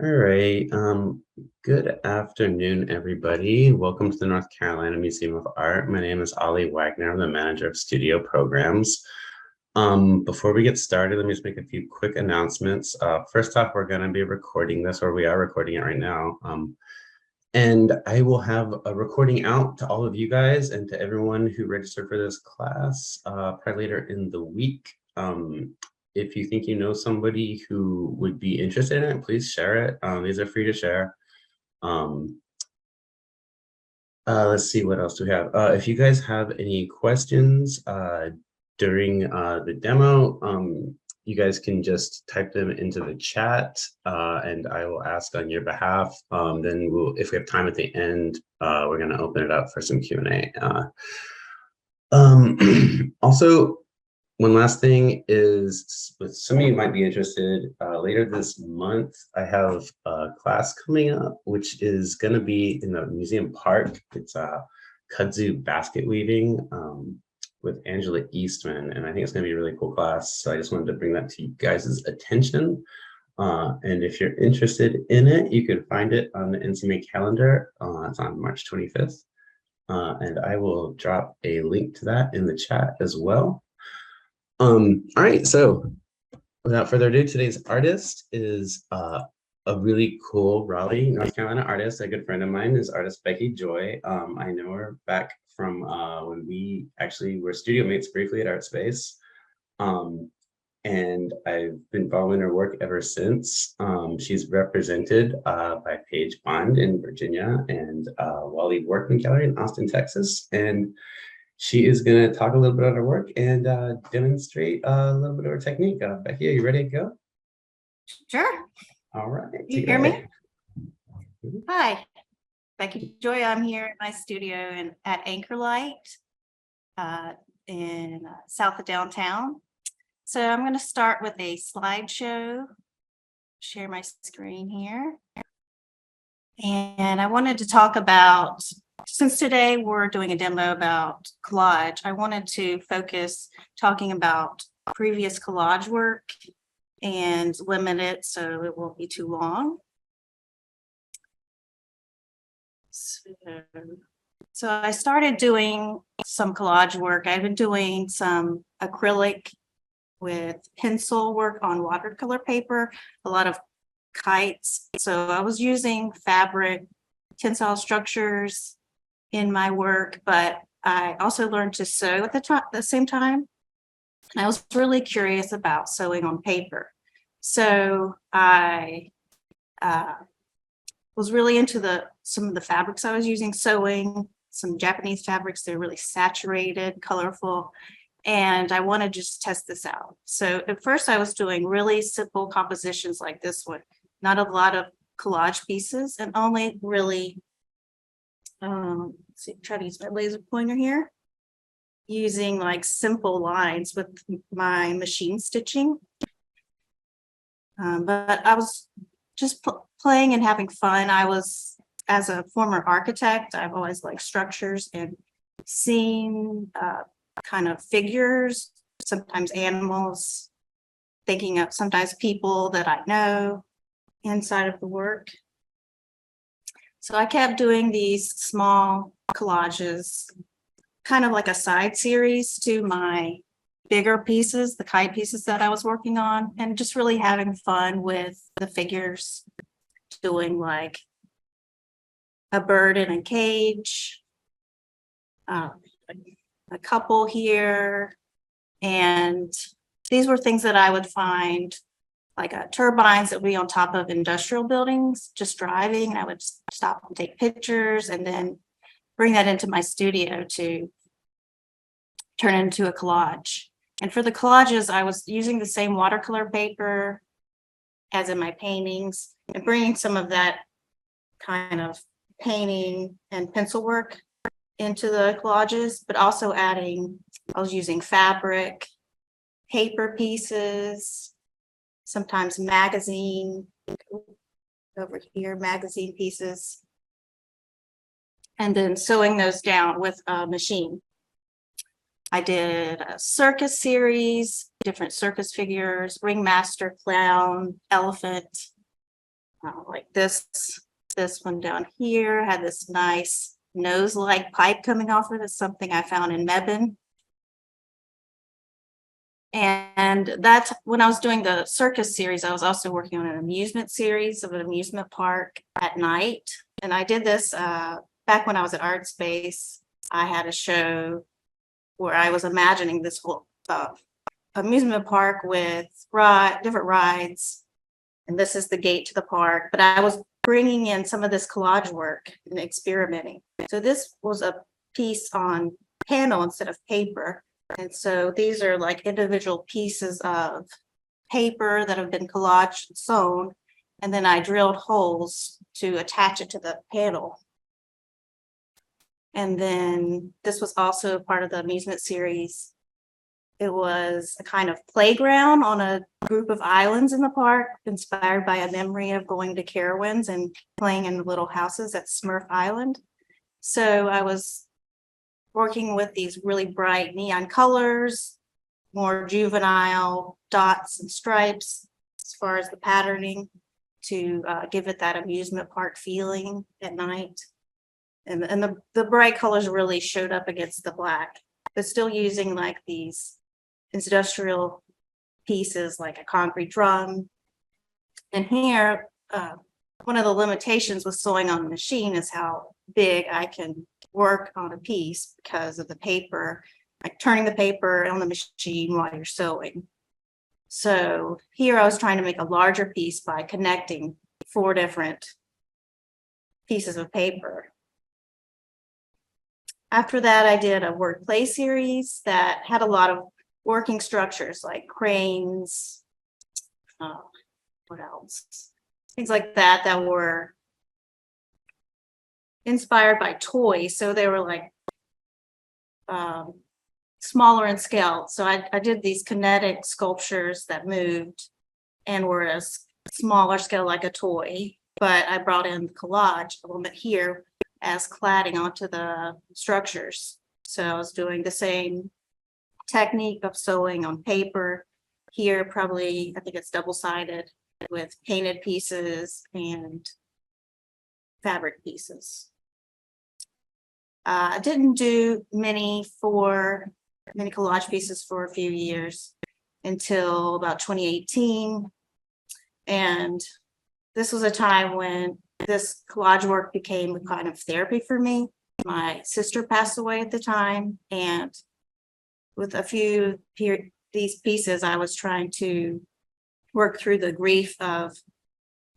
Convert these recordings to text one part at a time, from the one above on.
All right. Good afternoon, everybody. Welcome to the North Carolina Museum of Art. My name is Ollie Wagner. I'm the manager of studio programs. Before we get started, let me just make a few quick announcements. First off, we're going to be recording this, or we are recording it right now. And I will have a recording out to all of you guys and to everyone who registered for this class probably later in the week. If you think you know somebody who would be interested in it, please share it. These are free to share. Let's see, what else do we have? If you guys have any questions during the demo, you guys can just type them into the chat and I will ask on your behalf. Then if we have time at the end, we're going to open it up for some Q&A. Also, one last thing is, some of you might be interested, later this month, I have a class coming up, which is going to be in the museum park. It's kudzu basket weaving with Angela Eastman, and I think it's going to be a really cool class. So I just wanted to bring that to you guys' attention. And if you're interested in it, you can find it on the NCMA calendar. It's on March 25th. And I will drop a link to that in the chat as well. All right, so without further ado, today's artist is a really cool Raleigh, North Carolina artist. A good friend of mine is artist Becky Joye. I know her back from when we actually were studio mates briefly at Art Space. And I've been following her work ever since. She's represented by Paige Bond in Virginia and Wally Workman Gallery in Austin, Texas. And she is going to talk a little bit about her work and demonstrate a little bit of her technique. Becky, are you ready to go? Sure. All right. You hear me? Hi, Becky Joye. I'm here at my studio at Anchor Light in south of downtown. So I'm going to start with a slideshow, share my screen here. And I wanted to talk about, since today we're doing a demo about collage, I wanted to focus talking about previous collage work and limit it so it won't be too long. So I started doing some collage work. I've been doing some acrylic with pencil work on watercolor paper, a lot of kites. So I was using fabric, tensile structures in my work, but I also learned to sew at the same time. And I was really curious about sewing on paper. So I was really into some of the fabrics I was using, sewing some Japanese fabrics. They're really saturated, colorful, and I want to just test this out. So at first I was doing really simple compositions like this one, not a lot of collage pieces, and only really, let's see, try to use my laser pointer here, using like simple lines with my machine stitching. But I was just playing and having fun. As a former architect, I've always liked structures and seeing kind of figures, sometimes animals, thinking of sometimes people that I know inside of the work. So I kept doing these small collages, kind of like a side series to my bigger pieces, the kite pieces that I was working on, and just really having fun with the figures, doing like a bird in a cage, a couple here, and these were things that I would find like turbines that would be on top of industrial buildings, just driving, and I would stop and take pictures and then bring that into my studio to turn it into a collage. And for the collages, I was using the same watercolor paper as in my paintings and bringing some of that kind of painting and pencil work into the collages, but also adding, I was using fabric, paper pieces, sometimes magazine, over here, magazine pieces, and then sewing those down with a machine. I did a circus series, different circus figures, ringmaster, clown, elephant, like this one down here had this nice nose-like pipe coming off of it. It's something I found in Mebane. And that's when I was doing the circus series, I was also working on an amusement series of an amusement park at night. And I did this back when I was at Art Space. I had a show where I was imagining this whole amusement park with different rides. And this is the gate to the park. But I was bringing in some of this collage work and experimenting. So this was a piece on panel instead of paper. And so these are like individual pieces of paper that have been collaged and sewn. And then I drilled holes to attach it to the panel. And then this was also part of the amusement series. It was a kind of playground on a group of islands in the park, inspired by a memory of going to Carowinds and playing in little houses at Smurf Island. So I was working with these really bright neon colors, more juvenile dots and stripes as far as the patterning to give it that amusement park feeling at night. And the bright colors really showed up against the black, but still using like these industrial pieces like a concrete drum. And here, one of the limitations with sewing on a machine is how big I can work on a piece because of the paper, like turning the paper on the machine while you're sewing. So here I was trying to make a larger piece by connecting 4 different pieces of paper. After that, I did a word play series that had a lot of working structures like cranes, what else? Things like that that were inspired by toys. So they were like smaller in scale. So I did these kinetic sculptures that moved and were a smaller scale like a toy, but I brought in collage element here as cladding onto the structures. So I was doing the same technique of sewing on paper. Here probably, I think it's double-sided with painted pieces and fabric pieces. I didn't do many collage pieces for a few years until about 2018. And this was a time when this collage work became a kind of therapy for me. My sister passed away at the time, and with a few these pieces, I was trying to work through the grief of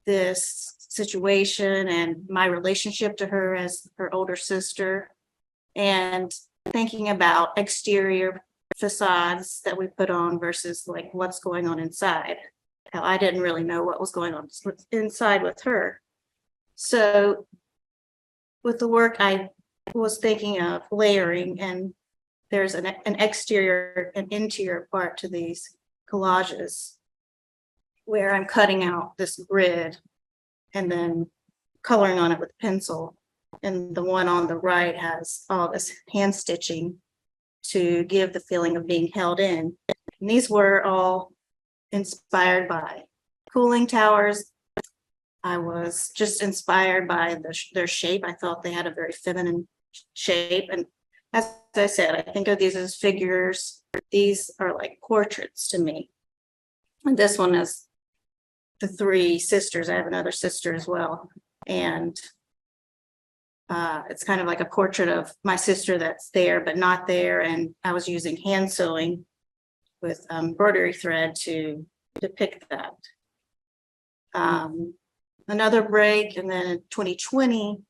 this situation and my relationship to her as her older sister, and thinking about exterior facades that we put on versus like what's going on inside. How I didn't really know what was going on inside with her. So with the work, I was thinking of layering, and there's an exterior and interior part to these collages where I'm cutting out this grid and then coloring on it with pencil. And the one on the right has all this hand stitching to give the feeling of being held in. And these were all inspired by cooling towers. I was just inspired by their shape. I thought they had a very feminine shape. And as I said, I think of these as figures. These are like portraits to me. And this one is the 3 sisters. I have another sister as well. And it's kind of like a portrait of my sister that's there, but not there. And I was using hand sewing with embroidery thread to depict that. Another break, and then in 2020,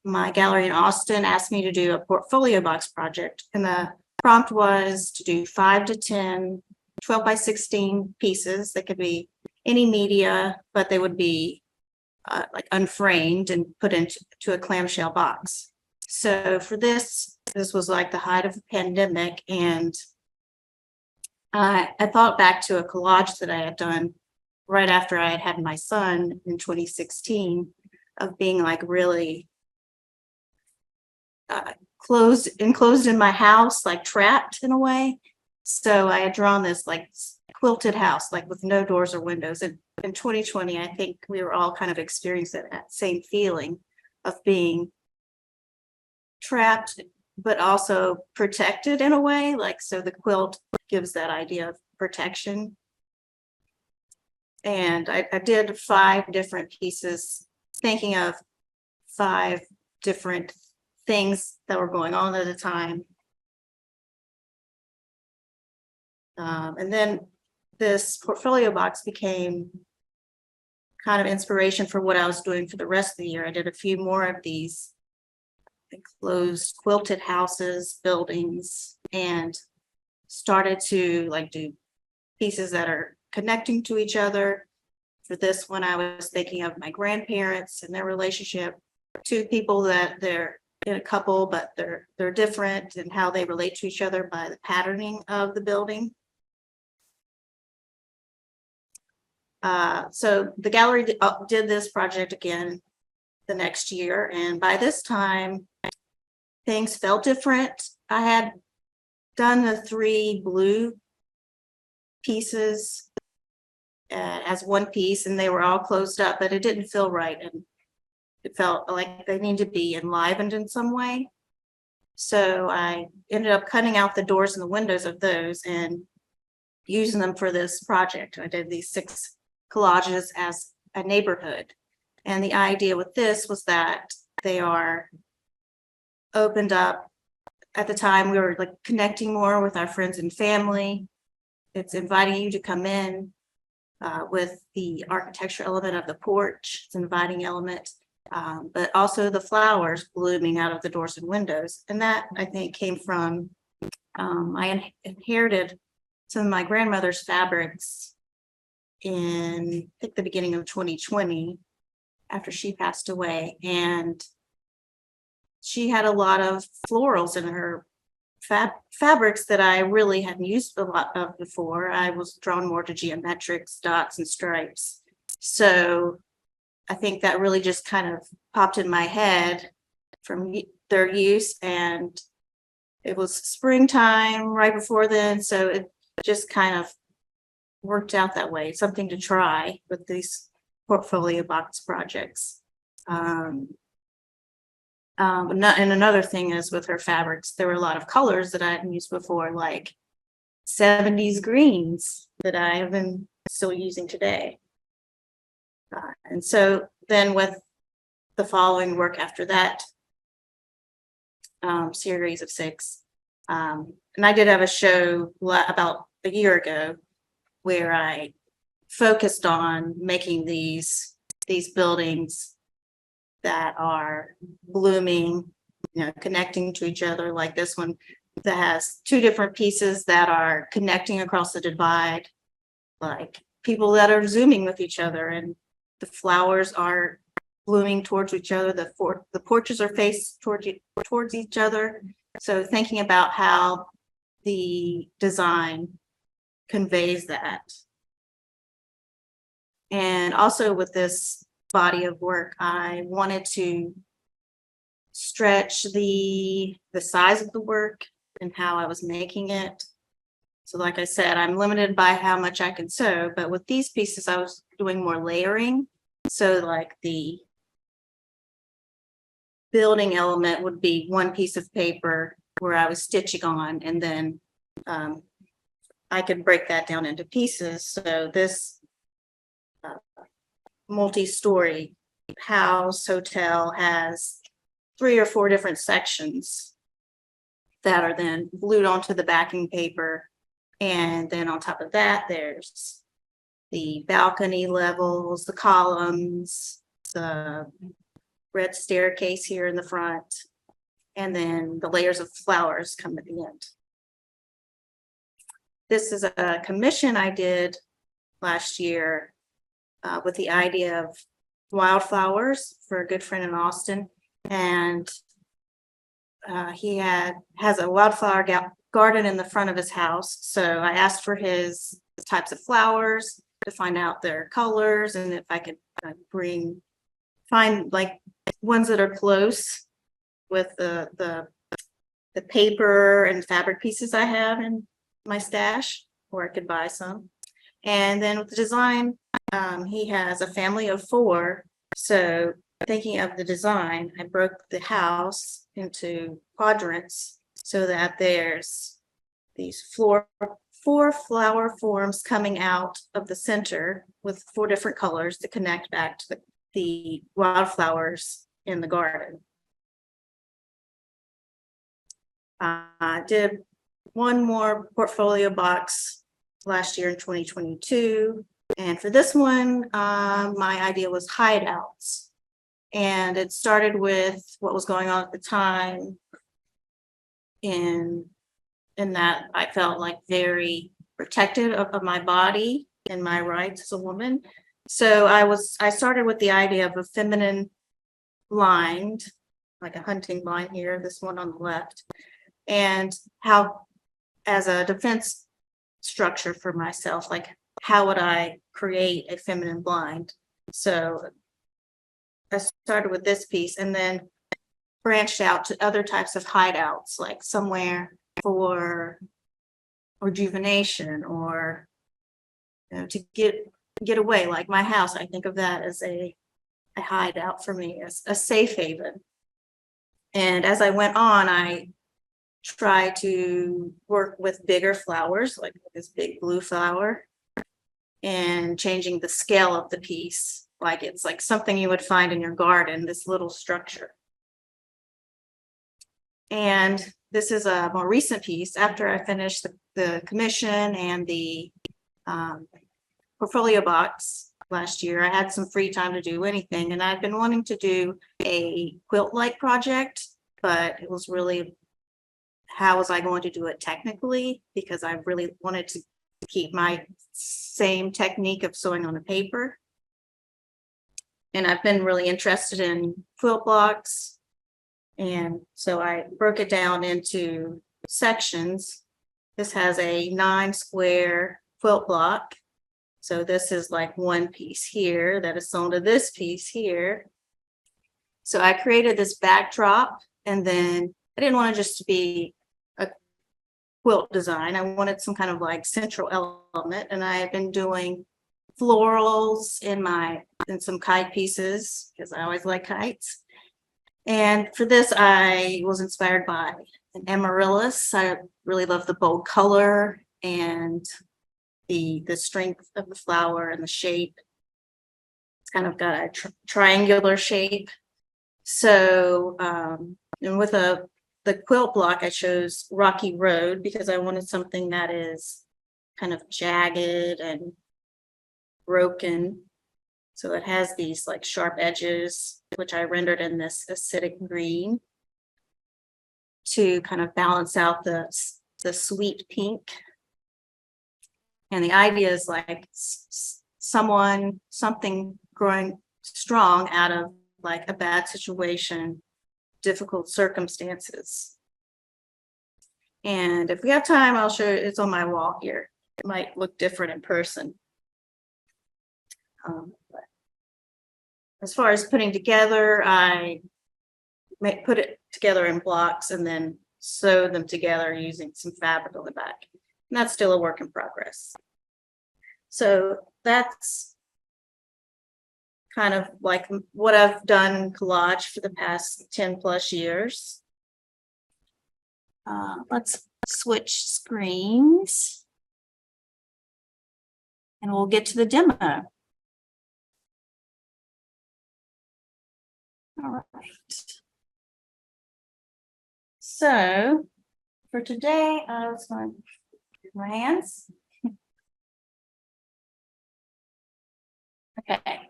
my gallery in Austin asked me to do a portfolio box project. And the prompt was to do 5 to 10 12 by 16 pieces that could be any media, but they would be like unframed and put into a clamshell box. So for this was like the height of the pandemic, and I thought back to a collage that I had done right after I had had my son in 2016 of being like really enclosed in my house, like trapped in a way. So I had drawn this like quilted house, like with no doors or windows. And in 2020, I think we were all kind of experiencing that same feeling of being trapped, but also protected in a way. Like, so the quilt gives that idea of protection. And I did 5 different pieces, thinking of 5 different things that were going on at the time. And then this portfolio box became kind of inspiration for what I was doing for the rest of the year. I did a few more of these enclosed quilted houses, buildings, and started to like do pieces that are connecting to each other. For this one, I was thinking of my grandparents and their relationship, 2 people that they're in a couple, but they're different, and how they relate to each other by the patterning of the building. So the gallery did this project again the next year, and by this time things felt different. I had done the 3 blue pieces as one piece, and they were all closed up, but it didn't feel right, and it felt like they needed to be enlivened in some way. So I ended up cutting out the doors and the windows of those and using them for this project. I did these 6 collages as a neighborhood. And the idea with this was that they are opened up. At the time, we were like connecting more with our friends and family. It's inviting you to come in with the architecture element of the porch. It's an inviting element, but also the flowers blooming out of the doors and windows. And that, I think, came from, I inherited some of my grandmother's fabrics in, I think, the beginning of 2020 after she passed away. And she had a lot of florals in her fabrics that I really hadn't used a lot of before. I was drawn more to geometrics, dots, and stripes. So I think that really just kind of popped in my head from their use. And it was springtime right before then. So it just kind of worked out that way. Something to try with these portfolio box projects. And another thing is with her fabrics, there were a lot of colors that I hadn't used before, like 70s greens that I have been still using today. And so then with the following work after that series of 6, and I did have a show about a year ago where I focused on making these buildings that are blooming, connecting to each other, like this one that has 2 different pieces that are connecting across the divide, like people that are zooming with each other, and the flowers are blooming towards each other. The porches are faced towards each other. So thinking about how the design conveys that. And also with this body of work, I wanted to stretch the size of the work and how I was making it. So like I said, I'm limited by how much I can sew, but with these pieces, I was doing more layering. So like the building element would be one piece of paper where I was stitching on, and then I could break that down into pieces. So this multi-story house hotel has 3 or 4 different sections that are then glued onto the backing paper. And then on top of that, there's the balcony levels, the columns, the red staircase here in the front, and then the layers of flowers come at the end. This is a commission I did last year with the idea of wildflowers for a good friend in Austin. And he has a wildflower garden in the front of his house. So I asked for his types of flowers to find out their colors, and if I could find like ones that are close with the paper and fabric pieces I have in my stash, or I could buy some. And then with the design, he has a family of 4. So thinking of the design, I broke the house into quadrants so that there's these 4 flower forms coming out of the center with 4 different colors to connect back to the wildflowers in the garden. I did one more portfolio box last year in 2022. And for this one, my idea was hideouts. And it started with what was going on at the time in that I felt like very protected of my body and my rights as a woman. So I started with the idea of a feminine blind, like a hunting blind here, this one on the left, and how, as a defense structure for myself, like how would I create a feminine blind? So I started with this piece and then branched out to other types of hideouts, like somewhere for rejuvenation or to get away, like my house. I think of that as a hideout for me, as a safe haven. And as I went on, I try to work with bigger flowers, like this big blue flower, and changing the scale of the piece, like it's like something you would find in your garden, this little structure. And this is a more recent piece after I finished the commission and the portfolio box last year. I had some free time to do anything, and I've been wanting to do a quilt-like project, but it was really, how was I going to do it technically? Because I really wanted to keep my same technique of sewing on a paper. And I've been really interested in quilt blocks. And so I broke it down into sections. This has a 9 square quilt block. So this is like one piece here that is sewn to this piece here. So I created this backdrop, and then I didn't want it just to be a quilt design. I wanted some kind of like central element, and I have been doing florals in some kite pieces because I always like kites. And for this, I was inspired by an amaryllis. I really love the bold color and the strength of the flower and the shape. It's kind of got a triangular shape. So, and with the quilt block, I chose Rocky Road because I wanted something that is kind of jagged and broken. So it has these like sharp edges, which I rendered in this acidic green to kind of balance out the sweet pink. And the idea is like something growing strong out of like a bad situation, difficult circumstances. And if we have time, I'll show you, it's on my wall here. It might look different in person. But as far as putting together, I put it together in blocks and then sew them together using some fabric on the back. And that's still a work in progress. So that's kind of like what I've done in collage for the past 10 plus years. Let's switch screens and we'll get to the demo. All right. So for today, I was going to use my hands. Okay.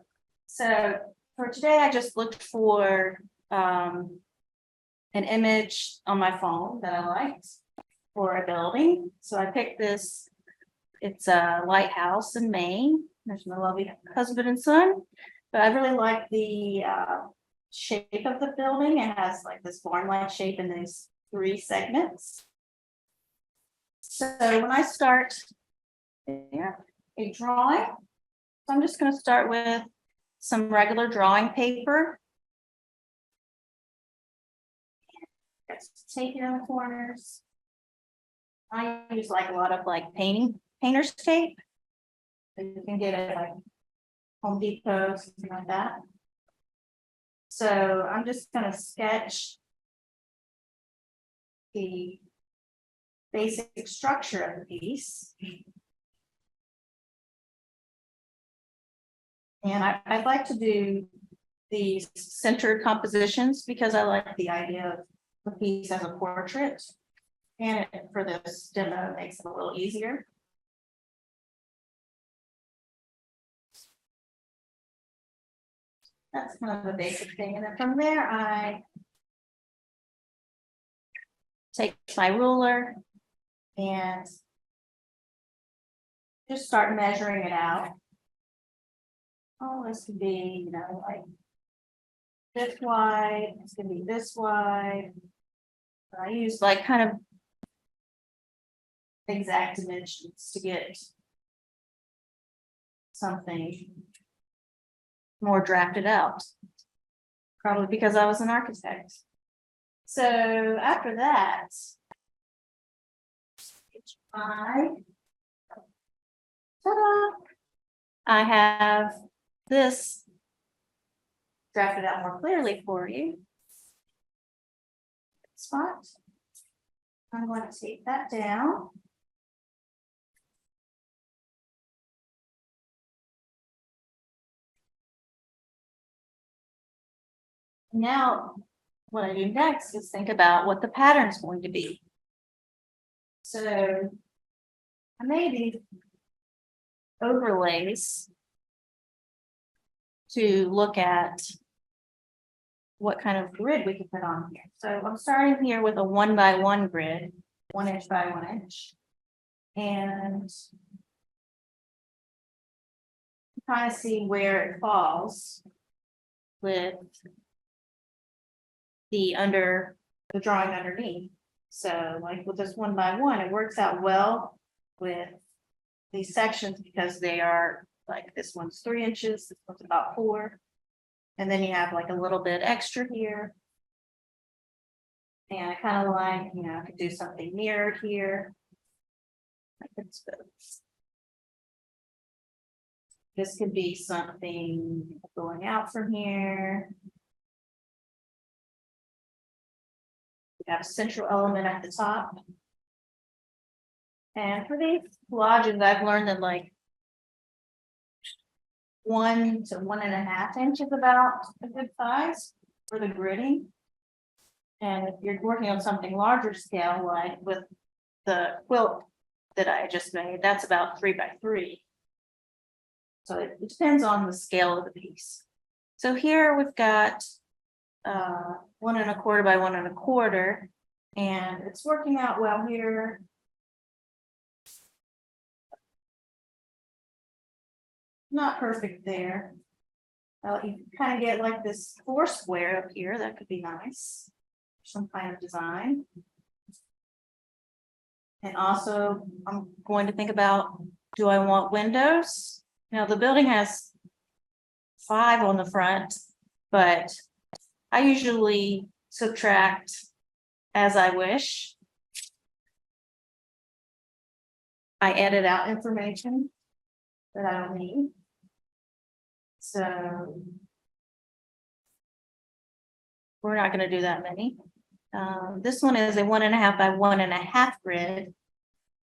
So for today, I just looked for an image on my phone that I liked for a building. So I picked this. It's a lighthouse in Maine. There's my lovely husband and son. But I really like the shape of the building. It has like this barn-like shape in these 3 segments. So when I start a drawing, so I'm just going to start with some regular drawing paper. Take it in the corners. I use like a lot of like painter's tape. You can get it like Home Depot, something like that. So I'm just gonna sketch the basic structure of the piece. And I'd like to do these centered compositions because I like the idea of the piece as a portrait. And for this demo, it makes it a little easier. That's kind of a basic thing. And then from there, I take my ruler and just start measuring it out. Oh, this could be, you know, like this wide, it's gonna be this wide. I use like kind of exact dimensions to get something more drafted out. Probably because I was an architect. So after that, I have this drafted out more clearly for you. Spot. I'm going to take that down. Now, what I do next is think about what the pattern is going to be. So I made overlays to look at what kind of grid we can put on here. So I'm starting here with a 1x1 grid, 1 inch by 1 inch. And kind of see where it falls with the drawing underneath. So like with this 1x1, it works out well with these sections because they are like this one's 3 inches, this one's about 4. And then you have like a little bit extra here. And I kind of like, you know, I could do something mirrored here. This could be something going out from here. We have a central element at the top. And for these collages, I've learned that like 1 to 1.5 inches about a good size for the gridding. And if you're working on something larger scale, like with the quilt that I just made, that's about 3x3. So it depends on the scale of the piece. So here we've got 1 1/4 by 1 1/4, and it's working out well here. Not perfect there. You kind of get like this 4 square up here. That could be nice. Some kind of design. And also, I'm going to think about, do I want windows? Now, the building has 5 on the front, but I usually subtract as I wish. I edit out information that I don't need. So we're not going to do that many. This one is a 1.5 by 1.5 grid.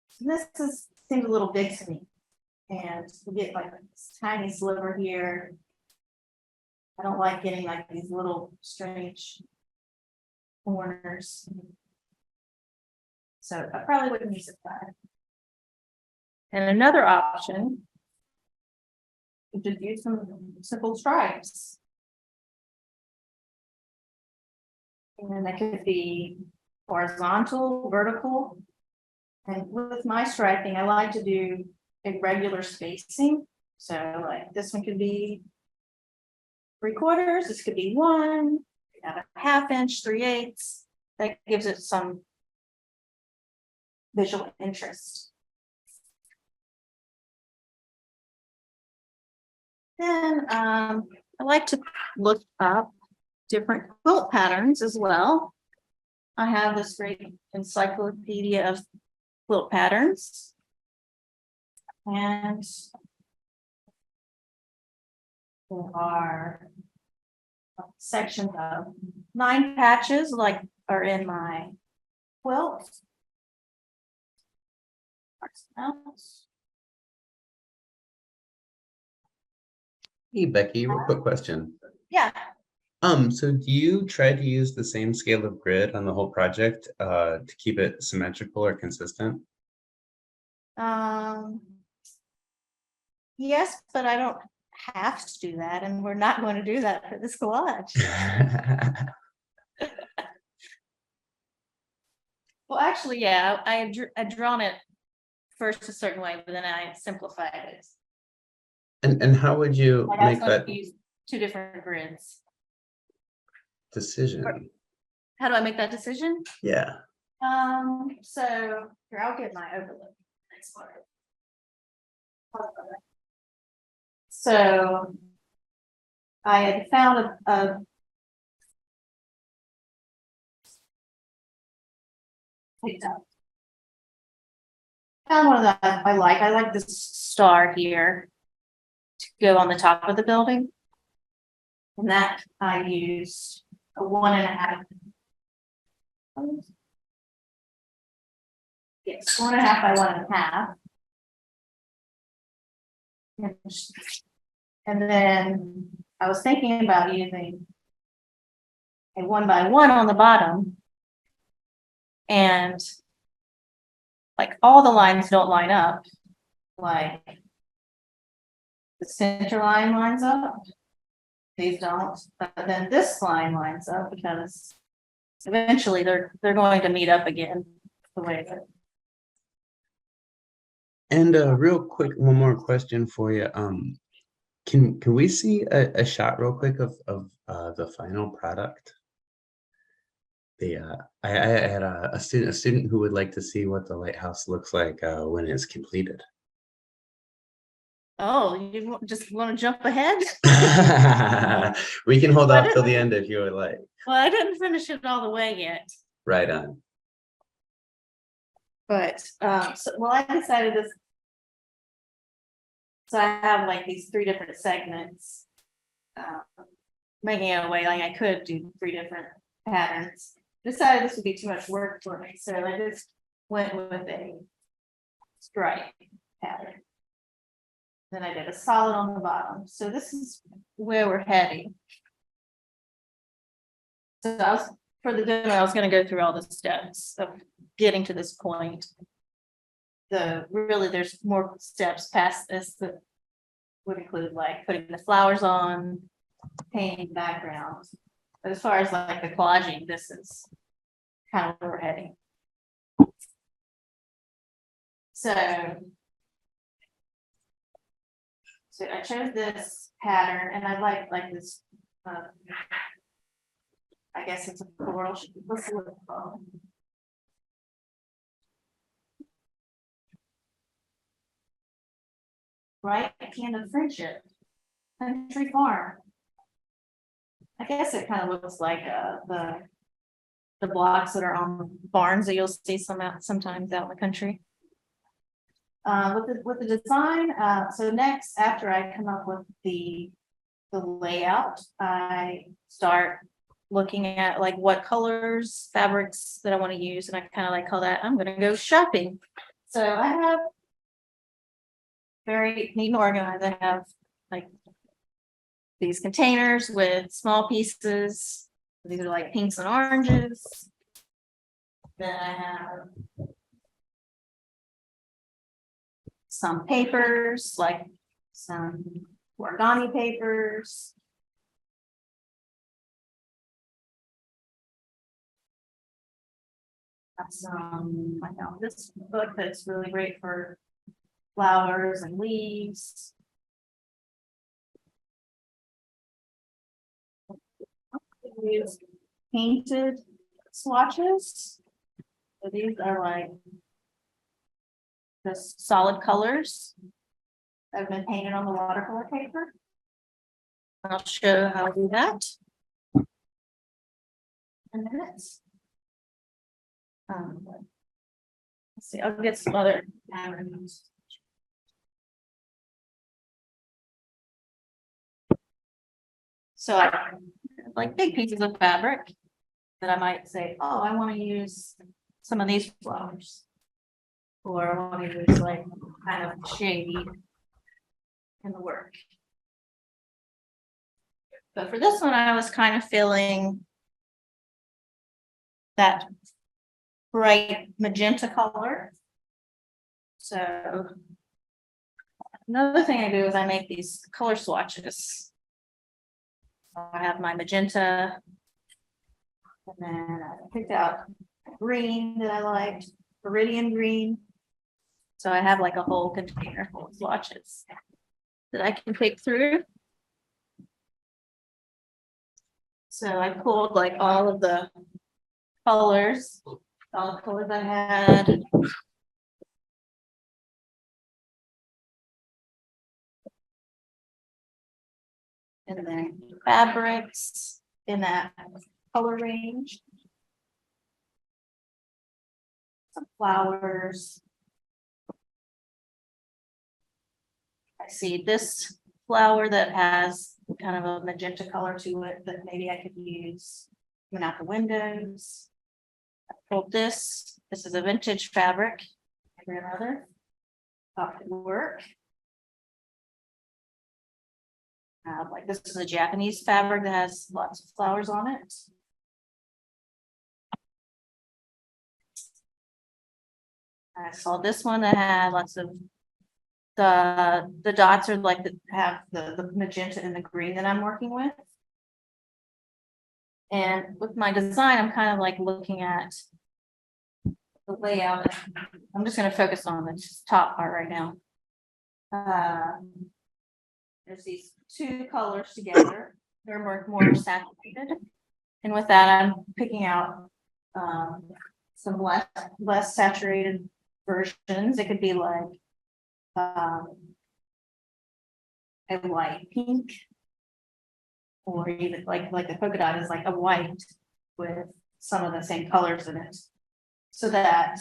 So this seems a little big to me. And we get like this tiny sliver here. I don't like getting like these little strange corners. So I probably wouldn't use it that. And another option is just use some simple stripes. And that could be horizontal, vertical. And with my striping, I like to do irregular spacing. So like this one could be 3/4, this could be 1, a 1/2 inch, 3/8. That gives it some visual interest. Then I like to look up different quilt patterns as well. I have this great encyclopedia of quilt patterns. And there are sections of 9 patches like are in my quilt. Hey, Becky, real quick question. Yeah. So do you try to use the same scale of grid on the whole project to keep it symmetrical or consistent? Yes, but I don't have to do that, and we're not going to do that for this collage. Well, actually, yeah, I'd drawn it first a certain way, but then I simplified it. And how would you Like I was make going that to use 2 different grids. decision? How do I make that decision? Yeah. So here, I'll get my overlook. Next one. So I had found a found one that I like. I like this star here to go on the top of the building. And that I used a 1.5. Yes, 1.5 by 1.5. And then I was thinking about using a 1 by 1 on the bottom. And like all the lines don't line up, like the center line lines up. These don't, but then this line lines up because eventually they're going to meet up again the way that. And real quick, one more question for you. Can we see a shot real quick of the final product? I had a student who would like to see what the lighthouse looks like when it's completed. Oh, you just want to jump ahead? We can hold off till the end if you would like. Well, I didn't finish it all the way yet. Right on. But well, I decided this. So I have like these 3 different segments, making it a way like I could do 3 different patterns. Decided this would be too much work for me, so I just went with a stripe pattern. Then I did a solid on the bottom. So this is where we're heading. So for the demo, I was going to go through all the steps of getting to this point. Really, there's more steps past this that would include like putting the flowers on, painting backgrounds. But as far as like the collaging, this is kind of where we're heading. So I chose this pattern, and I like this. I guess it's a floral. What's the word called? Right, a can of friendship, country farm. I guess it kind of looks like the blocks that are on barns that you'll see sometimes out in the country. With the design, so next, after I come up with the layout, I start looking at like what colors, fabrics that I want to use, and I kind of like call that I'm going to go shopping. So I have very neat and organized. I have like these containers with small pieces. These are like pinks and oranges. Then I have some papers, like some origami papers. Some, I found this book that's really great for flowers and leaves. Use painted swatches. So these are like just solid colors that have been painted on the watercolor paper. I'll show how to do that in a minute. Let's see, I'll get some other patterns. So I like big pieces of fabric that I might say, oh, I want to use some of these flowers. Or I want to use like kind of shade in the work. But for this one, I was kind of feeling that bright magenta color. So another thing I do is I make these color swatches. I have my magenta, and then I picked out green that I liked, Viridian green. So I have like a whole container full of swatches that I can pick through. So I pulled like all of the colors, all the colors I had. And then fabrics in that color range. Some flowers. I see this flower that has kind of a magenta color to it that maybe I could use coming out the windows. I pulled this. This is a vintage fabric. My grandmother thought it would work. Like this is a Japanese fabric that has lots of flowers on it. I saw this one that had lots of the dots are like have the magenta and the green that I'm working with. And with my design, I'm kind of like looking at the layout. I'm just going to focus on the top part right now. There's these two colors together. They're more saturated. And with that, I'm picking out some less saturated versions. It could be like a light pink, or even like the polka dot is like a white with some of the same colors in it, so that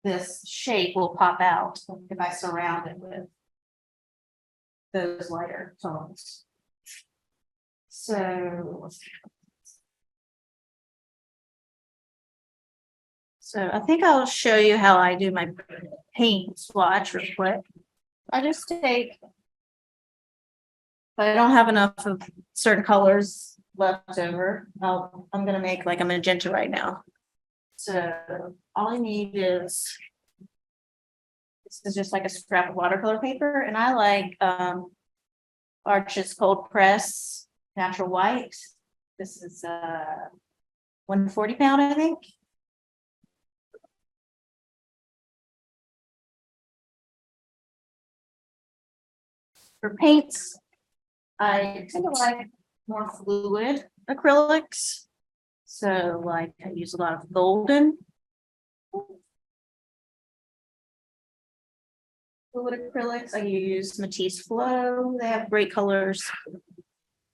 this shape will pop out if I surround it with those lighter tones. So I think I'll show you how I do my paint swatch real quick. I just take, if I don't have enough of certain colors left over, I'm gonna make like a magenta right now. So all I need is, this is just like a scrap of watercolor paper, and I like Arches Cold Press Natural White. This is 140 pound, I think. For paints, I tend to like more fluid acrylics. So like I use a lot of golden fluid acrylics. I use Matisse Flow. They have great colors.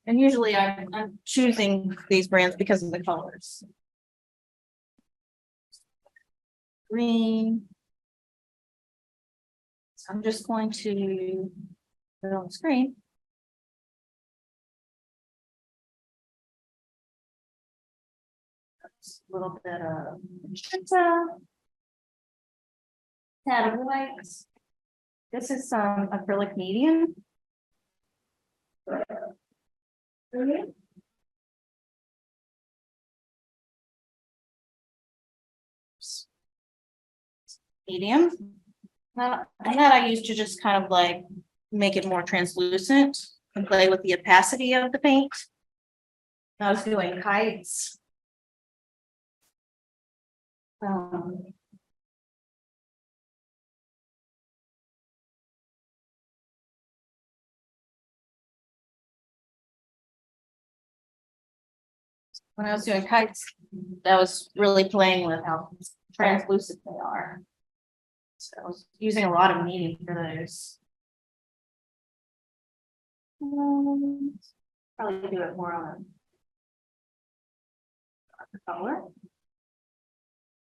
And usually I'm choosing these brands because of the colors. Green. So I'm just going to put it on the screen. A little bit of magenta. Tad of white. This is some acrylic medium. Medium. And that I use to just kind of like make it more translucent and play with the opacity of the paint. I was doing kites. When I was doing kites, that was really playing with how translucent they are. So I was using a lot of medium for those. Probably do it more on a color.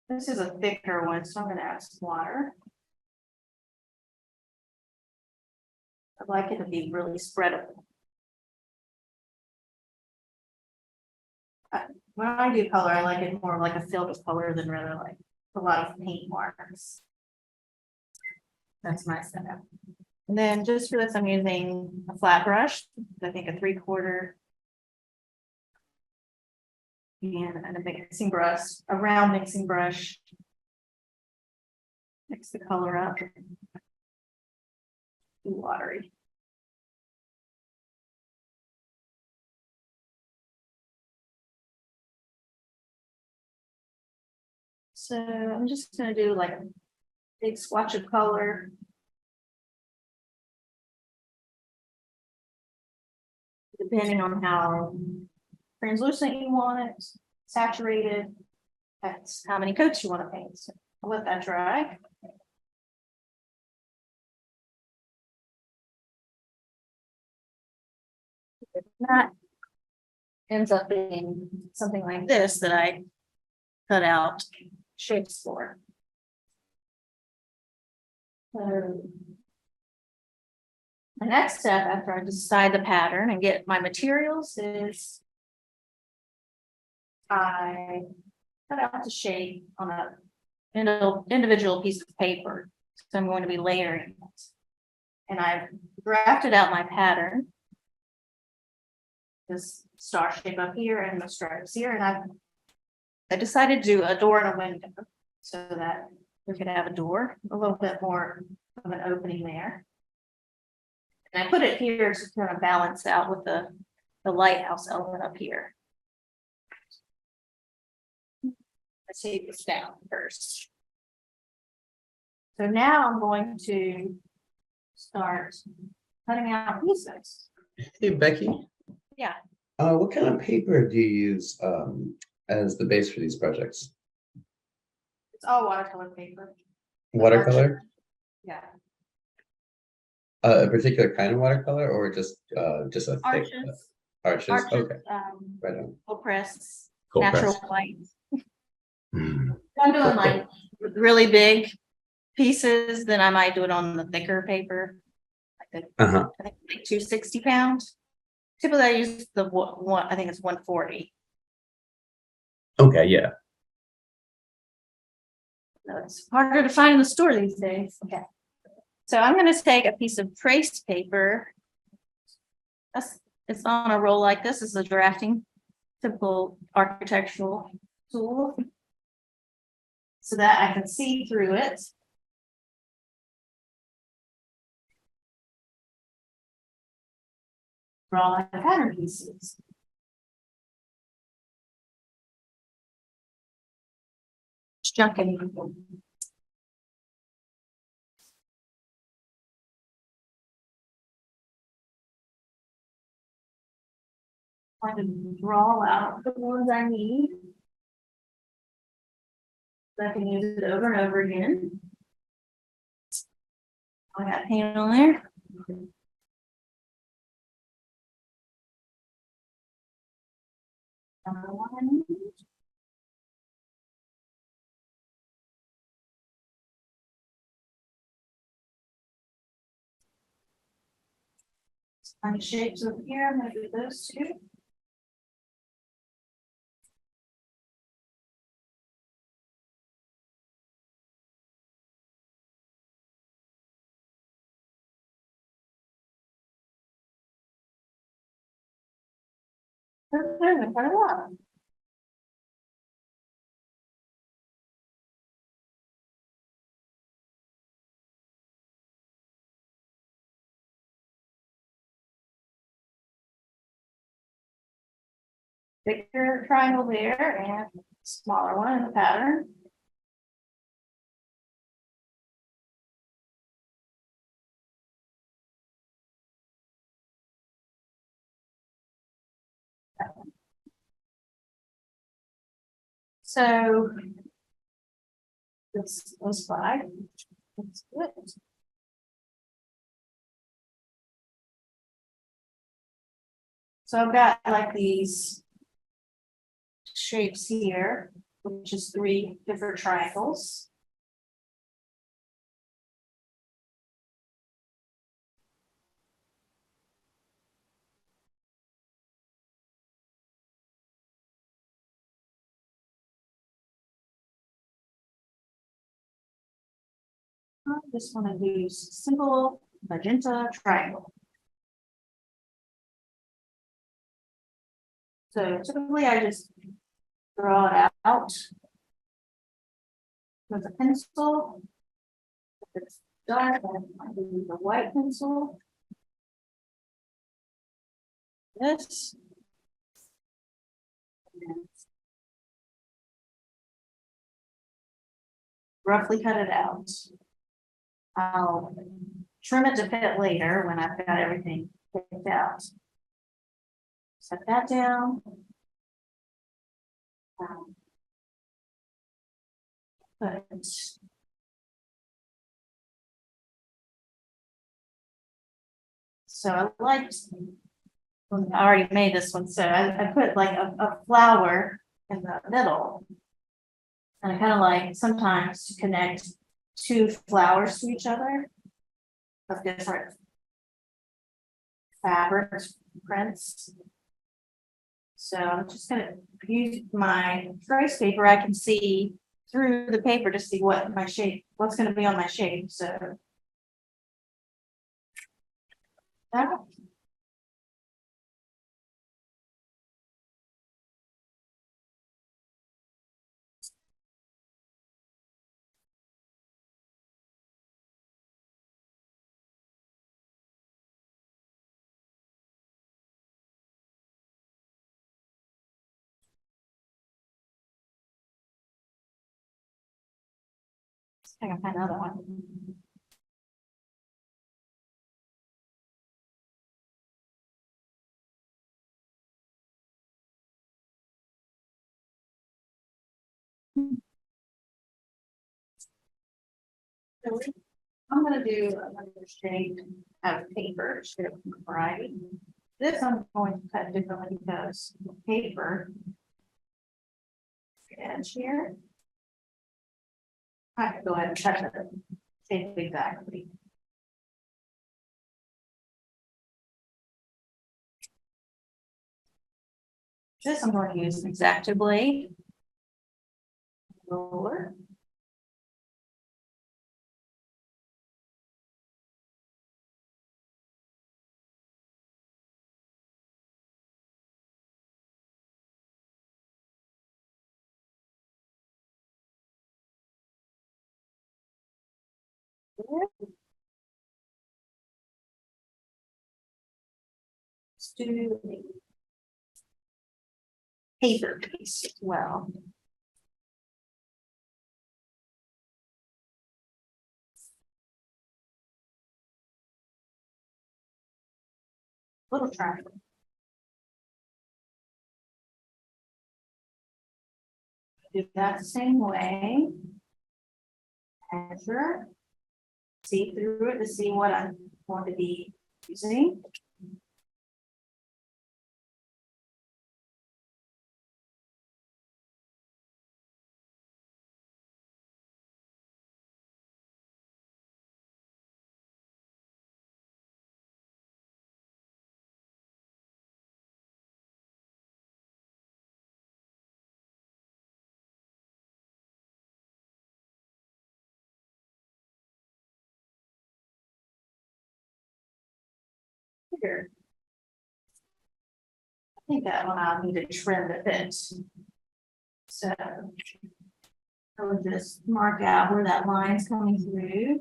This is a thicker one, so I'm going to add some water. I'd like it to be really spreadable. When I do color, I like it more like a field of color than rather like a lot of paint marks. That's my setup. And then just for this, I'm using a flat brush, I think a 3/4. And a mixing brush, a round mixing brush. Mix the color up. Too watery. So I'm just gonna do like a big swatch of color. Depending on how translucent you want it, saturated. That's how many coats you want to paint. So I'll let that dry. That ends up being something like this that I cut out shapes for. So the next step after I decide the pattern and get my materials is I cut out the shape on a individual piece of paper. So I'm going to be layering it. And I've drafted out my pattern. This star shape up here and the stripes here, and I decided to do a door and a window so that we could have a door, a little bit more of an opening there. And I put it here to kind of balance out with the lighthouse element up here. Let's take this down first. So now I'm going to start cutting out pieces. Hey, Becky. Yeah. What kind of paper do you use as the base for these projects? It's all watercolor paper. Watercolor? Yeah. A particular kind of watercolor, or just a thick Arches. arches? Arches, Okay, right on. cold press, Cold natural press. white. Mm. I'm doing like really big pieces, then I might do it on the thicker paper. Like Uh-huh. I think like 260 pounds. Typically I use the one, I think it's 140. Okay, yeah. So it's harder to find in the store these days. Okay. So I'm going to take a piece of traced paper. It's on a roll like this. This is a drafting, typical architectural tool. So that I can see through it. Draw my pattern pieces. It's junking. I can draw out the ones I need. So I can use it over and over again. I got paint on there. Find shapes over here. I'm going to do those two. There's quite a lot. Bigger triangle there and smaller one in the pattern. So this was five. That's good. So I've got like these shapes here, which is 3 different triangles. I just want to use simple magenta triangle. So typically I just draw it out with a pencil. If it's dark, I might use a white pencil. This. And roughly cut it out. I'll trim it to fit later when I've got everything picked out. Set that down. But so I liked, I already made this one, so I put like a flower in the middle. And I kind of like sometimes to connect two flowers to each other of different fabrics, prints. So I'm just gonna use my trace paper. I can see through the paper to see what my shape, what's gonna be on my shape, so. That. I can find another one. I'm gonna do another shade of paper, shade of variety. This I'm going to cut differently because the paper edge here. I can go ahead and cut it shape exactly. This I'm going to use an X-Acto blade. Roller. Let's do a paper piece as well. Little triangle. Do that the same way. Measure. See through it to see what I'm going to be using. Here. I think that one I'll need to trim a bit. So I will just mark out where that line's coming through.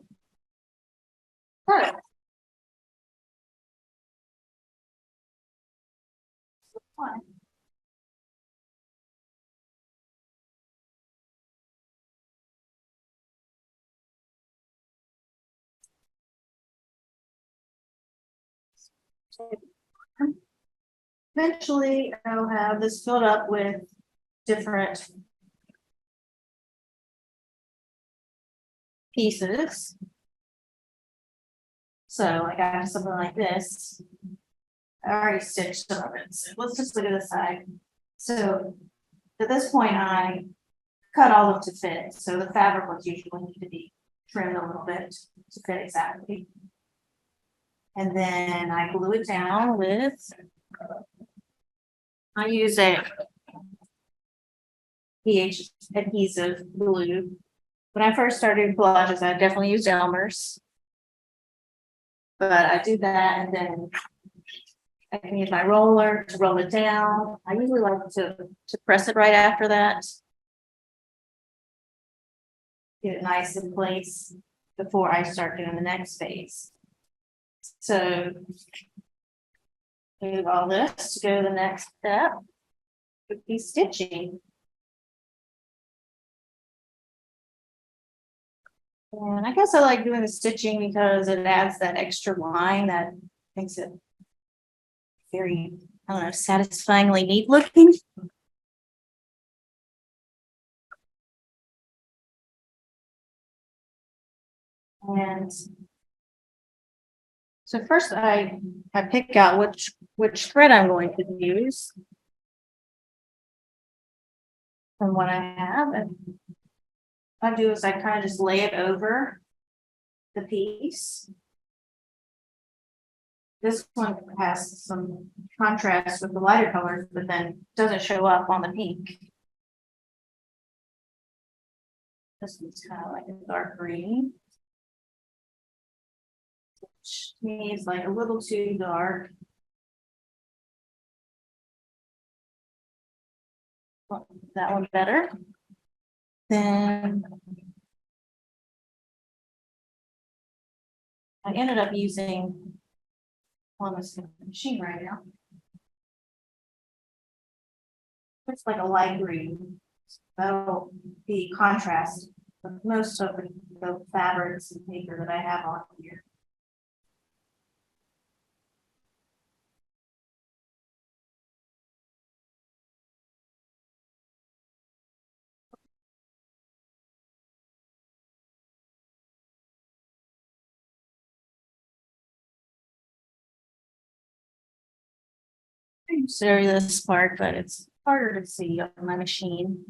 Perfect. Fine. Eventually, I'll have this filled up with different pieces. So I got something like this. I already stitched some of it. So let's just look at the side. So at this point, I cut all of it to fit. So the fabric ones usually need to be trimmed a little bit to fit exactly. And then I glue it down with, I use a pH adhesive glue. when I first started collages, I definitely used Elmer's. But I do that and then I can use my roller to roll it down. I usually like to press it right after that. Get it nice in place before I start doing the next phase. So move all this to go to the next step, would be stitching. And I guess I like doing the stitching because it adds that extra line that makes it very, I don't know, satisfyingly neat looking. And so first I pick out which thread I'm going to use from what I have. And what I do is I kind of just lay it over the piece. This one has some contrast with the lighter colors, but then doesn't show up on the pink. This one's kind of like a dark green, which to me is like a little too dark. That one better. Then I ended up using on this machine right now. It's like a light green. That'll be contrast with most of the fabrics and paper that I have on here. I consider this part, but it's harder to see on my machine.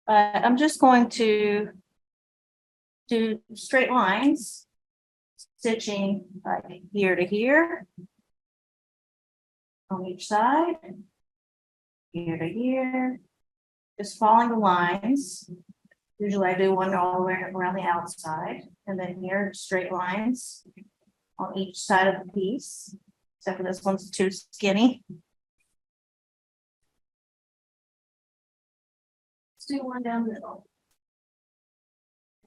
I'm just going to do straight lines, stitching like here to here on each side, here to here, just following the lines. Usually I do one all the way around the outside, and then here straight lines on each side of the piece, except for this one's too skinny. Let's do one down the middle.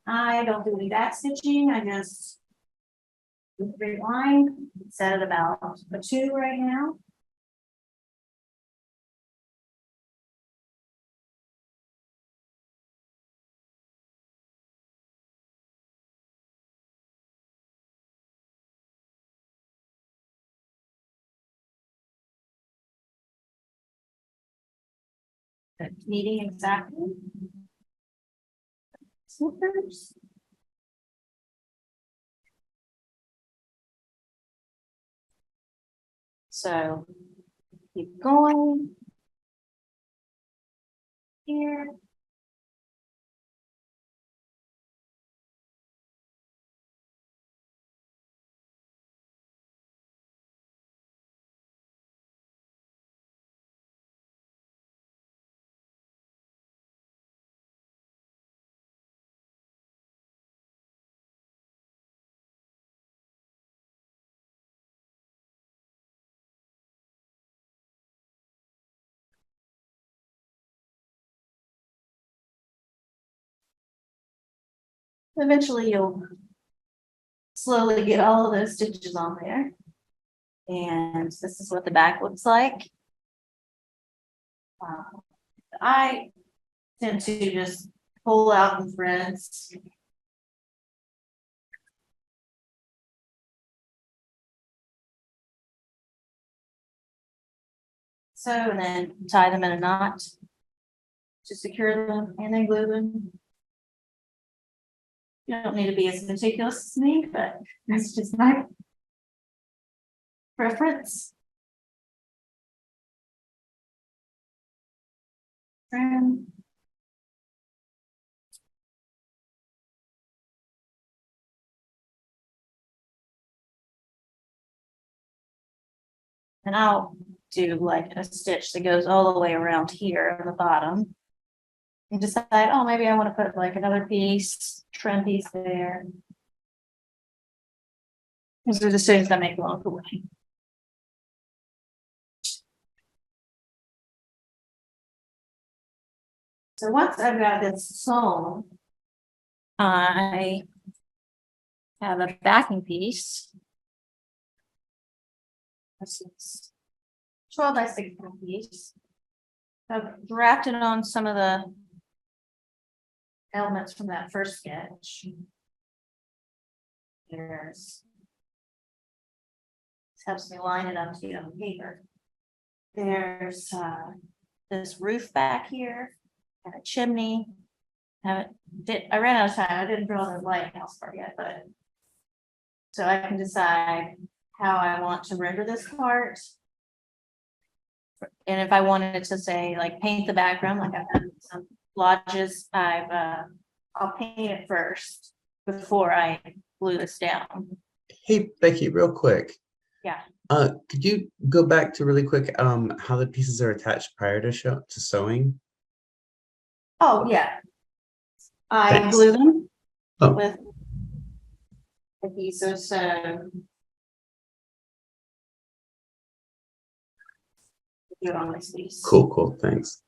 I don't do any back stitching, I just do a straight line, set it about a 2 right now. Needing exactly. Slippers. So keep going here. Eventually you'll slowly get all of those stitches on there. And this is what the back looks like. I tend to just pull out the threads. So, and then tie them in a knot to secure them and then glue them. You don't need to be as meticulous as me, but that's just my preference. And I'll do like a stitch that goes all the way around here on the bottom. And decide, oh, maybe I want to put like another piece, trim piece there. These are decisions I make along the way. So once I've got this sewn, I have a backing piece. This is 12 by 16 piece. I've drafted on some of the elements from that first sketch. This helps me line it up to on paper. There's this roof back here and a chimney. I ran out of time. I didn't draw the lighthouse part yet, but so I can decide how I want to render this part. And if I wanted to say like paint the background, like I've done some collages, I'll paint it first before I glue this down. Hey, Becky, real quick. Yeah. Could you go back to really quick how the pieces are attached prior to sewing? Oh, yeah. I Thanks. glue them Oh. with adhesive, so do it on my sleeves. Cool, thanks.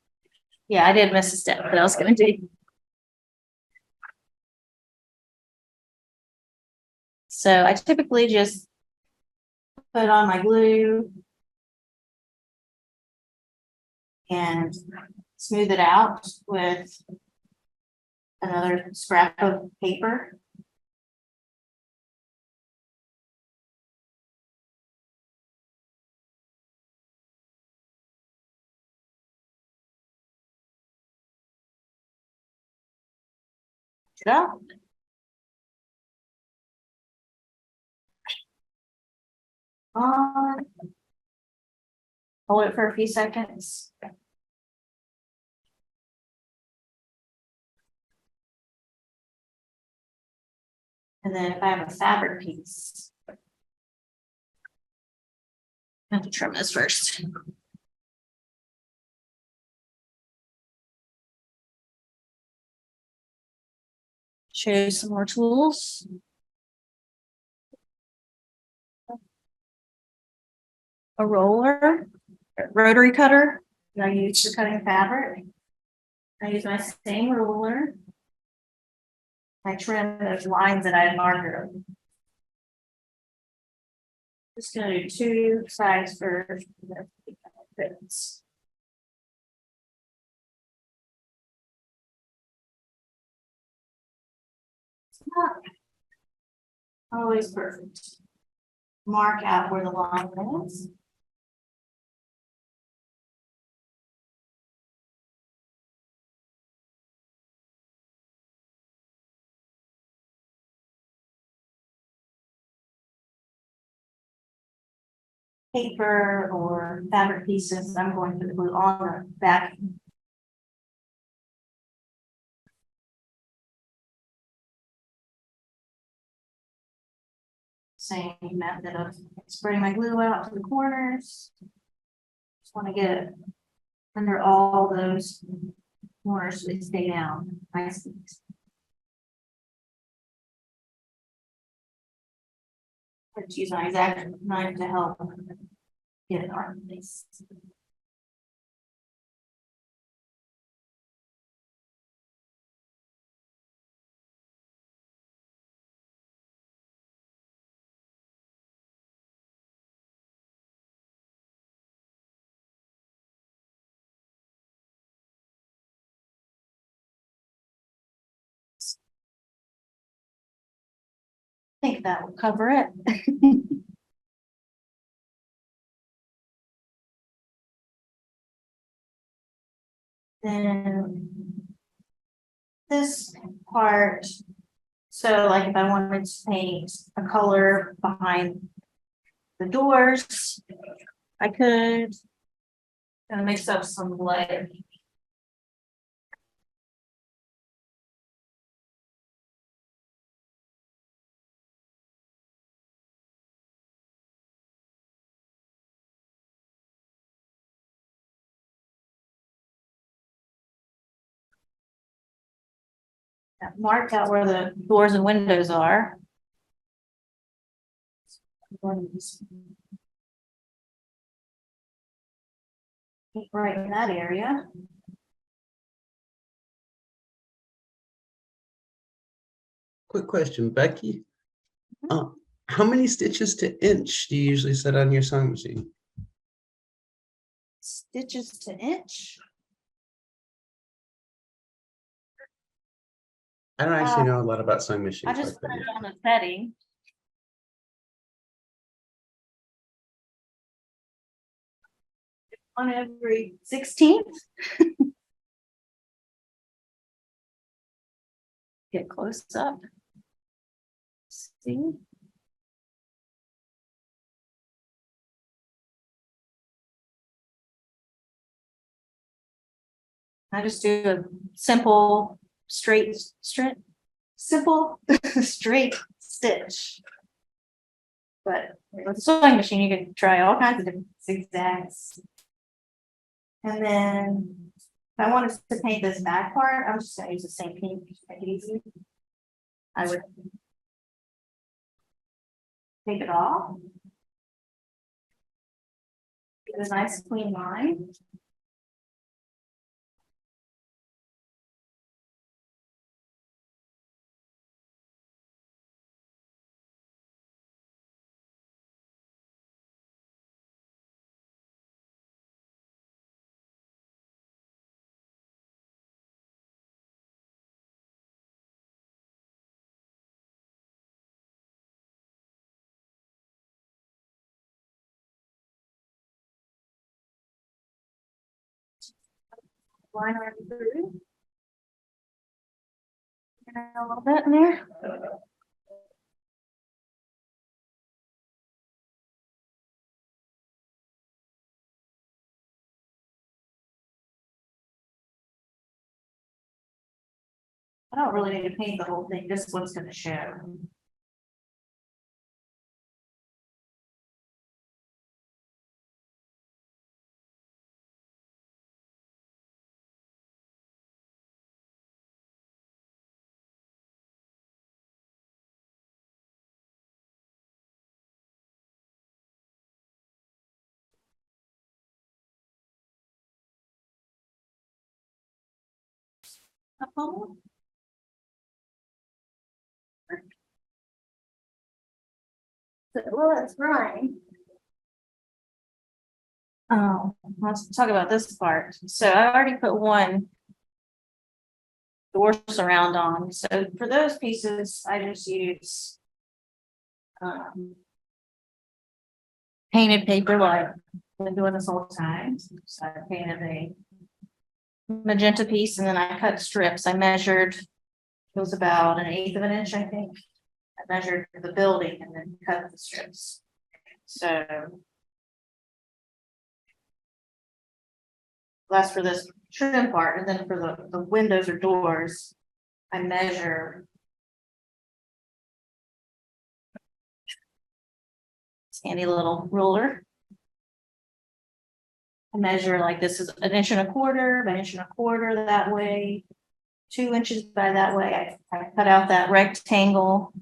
Yeah, I did miss a step, but I was gonna do. So I typically just put on my glue and smooth it out with another scrap of paper. It out. On. Hold it for a few seconds. And then if I have a fabric piece, I have to trim this first. Show you some more tools. A roller, a rotary cutter that I use for cutting fabric. I use my same ruler. I trim those lines that I had marked. Just gonna do two sides first. Fits. It's not always perfect. Mark out where the line is. Paper or fabric pieces, I'm going to glue on the back. Same method of spreading my glue out to the corners. Just want to get it under all those corners so they stay down nicely. Let's use my exact knife to help get it on place. I think that will cover it. Then this part, so like if I wanted to paint a color behind the doors, I could. Gonna mix up some light. I've marked out where the doors and windows are. Right in that area. Quick question, Becky. How many stitches to inch do you usually set on your sewing machine? Stitches to inch. I don't actually know a lot about sewing I machines just like put that it yet. on the setting. On every 16th. Get close up. See? I just do a simple, simple, straight stitch. But with a sewing machine, you can try all kinds of different zigzags. And then if I wanted to paint this back part, I'm just gonna use the same paint to make it easy. I would take it off. Get a nice clean line. Line right through. And a little bit in there. I don't really need to paint the whole thing, just what's gonna show. A bubble? Well, it's drying. Oh, let's talk about this part. So I already put one door surround on. So for those pieces, I just use painted paper, like I've been doing this all the time. So I painted a magenta piece and then I cut strips. I measured, it was about 1/8 of an inch, I think. I measured the building and then cut the strips. So that's for this trim part, and then for the windows or doors, I measure. Handy little ruler. I measure like this is 1.25 inches, 1.25 inches that way, 2 inches by that way. I cut out that rectangle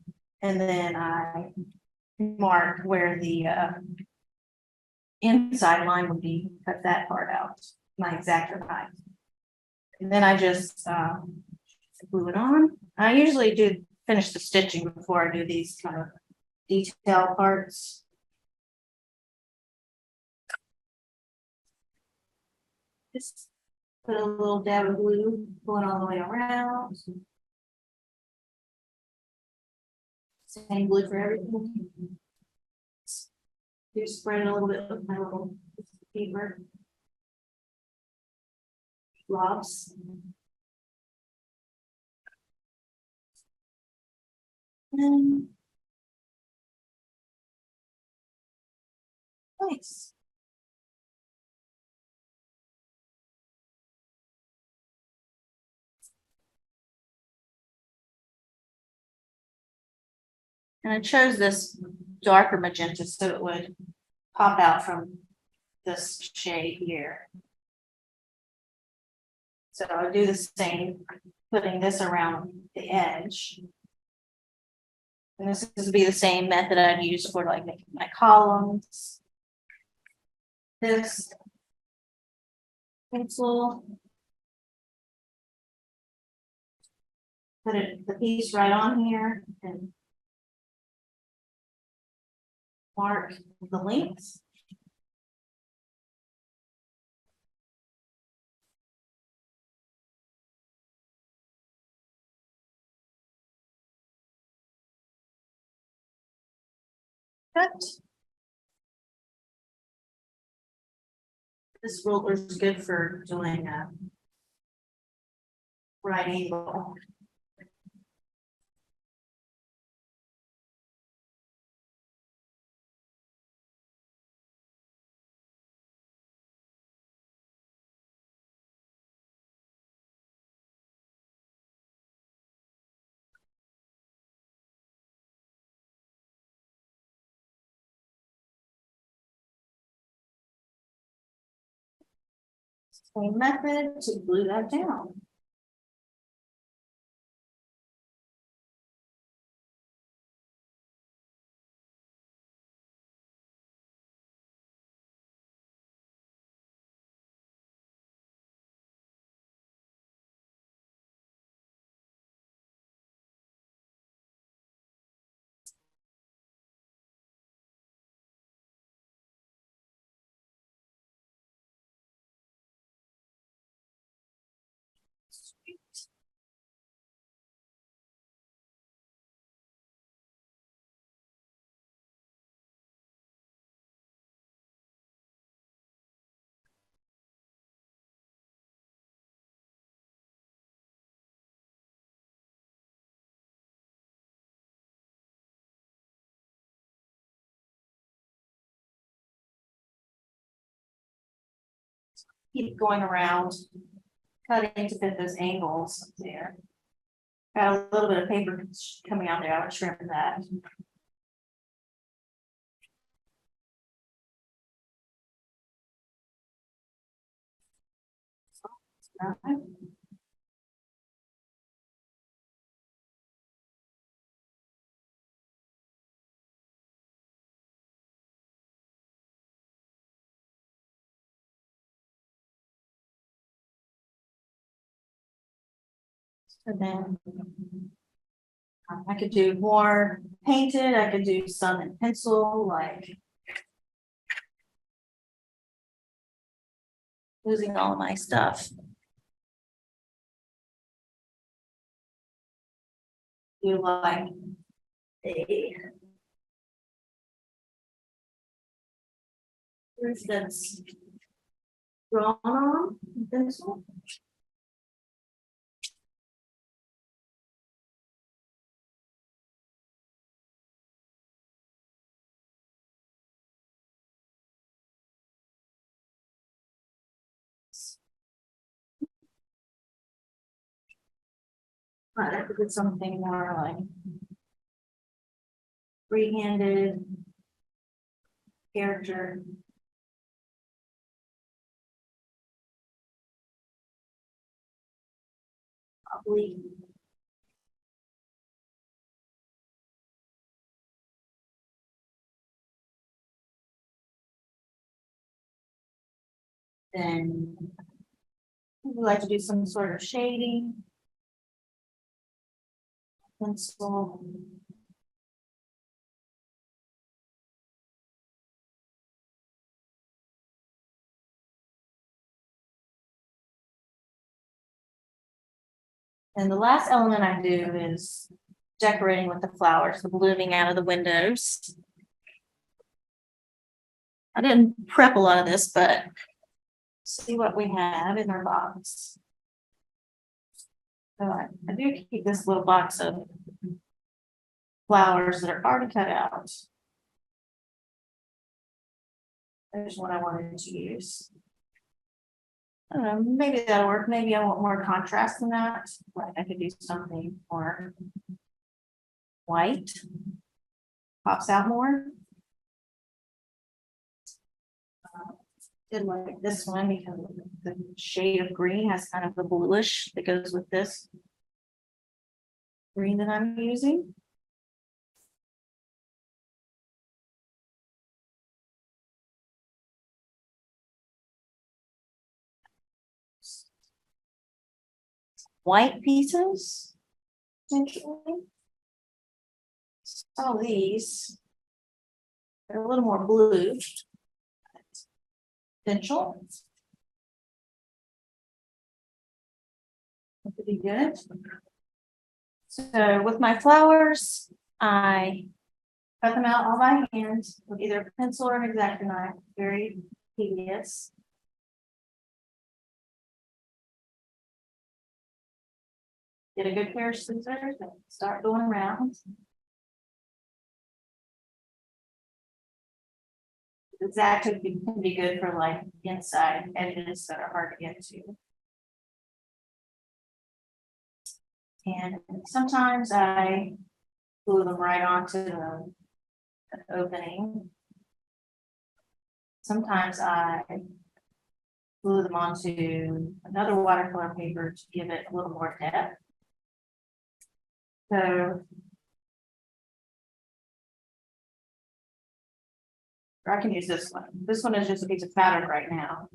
and then I mark where the inside line would be, cut that part out, my exact height. And then I just glue it on. I usually do finish the stitching before I do these kind of detail parts. Just put a little dab of glue going all the way around. Same glue for everything. Do spread it a little bit with my little paper. Blobs. And nice. And I chose this darker magenta so it would pop out from this shade here. So I'll do the same putting this around the edge. And this would be the same method I'd use for like making my columns. This pencil. Put the piece right on here and mark the length. Cut. This ruler is good for doing a right angle. Same method to glue that down. Keep going around, cutting to fit those angles there. Got a little bit of paper coming out there. I would trim that. And then I could do more painted. I could do some in pencil, like losing all of my stuff. Do like a roof that's drawn on pencil. But I could do something more like free-handed character. Probably. Then we like to do some sort of shading. Pencil. And the last element I do is decorating with the flowers, the blooming out of the windows. I didn't prep a lot of this, but see what we have in our box. So I do keep this little box of flowers that are already cut out. There's one I wanted to use. I don't know, maybe that'll work. Maybe I want more contrast than that. Like I could do something more white. Pops out more. Did like this one because the shade of green has kind of the bluish that goes with this. green that I'm using. White pieces. Essentially. All these. They're a little more blue. Potential. That could be good. So with my flowers, I cut them out all by hand with either a pencil or an X-Acto knife. Very tedious. Get a good pair of scissors and start going around. X-Acto can be good for like inside edges that are hard to get to. And sometimes I glue them right onto the opening. Sometimes I glue them onto another watercolor paper to give it a little more depth. So, or I can use this one. This one is just a piece of fabric right now.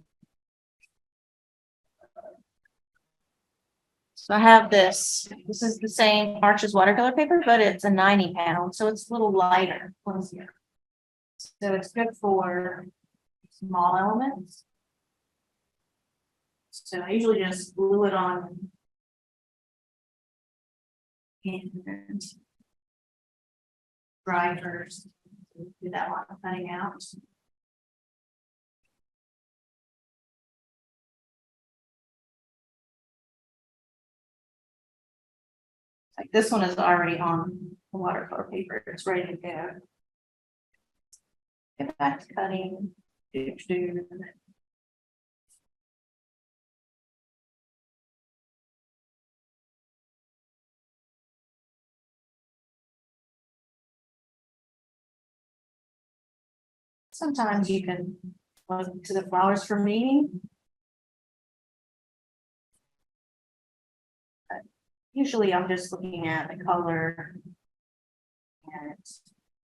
So I have this. This is the same Arches watercolor paper, but it's a 90 pound, so it's a little lighter. So it's good for small elements. So I usually just glue it on and dry first. Do that while I'm cutting out. Like this one is already on the watercolor paper. It's ready to go. Get back to cutting. Sometimes you can look to the flowers for meaning. Usually I'm just looking at the color and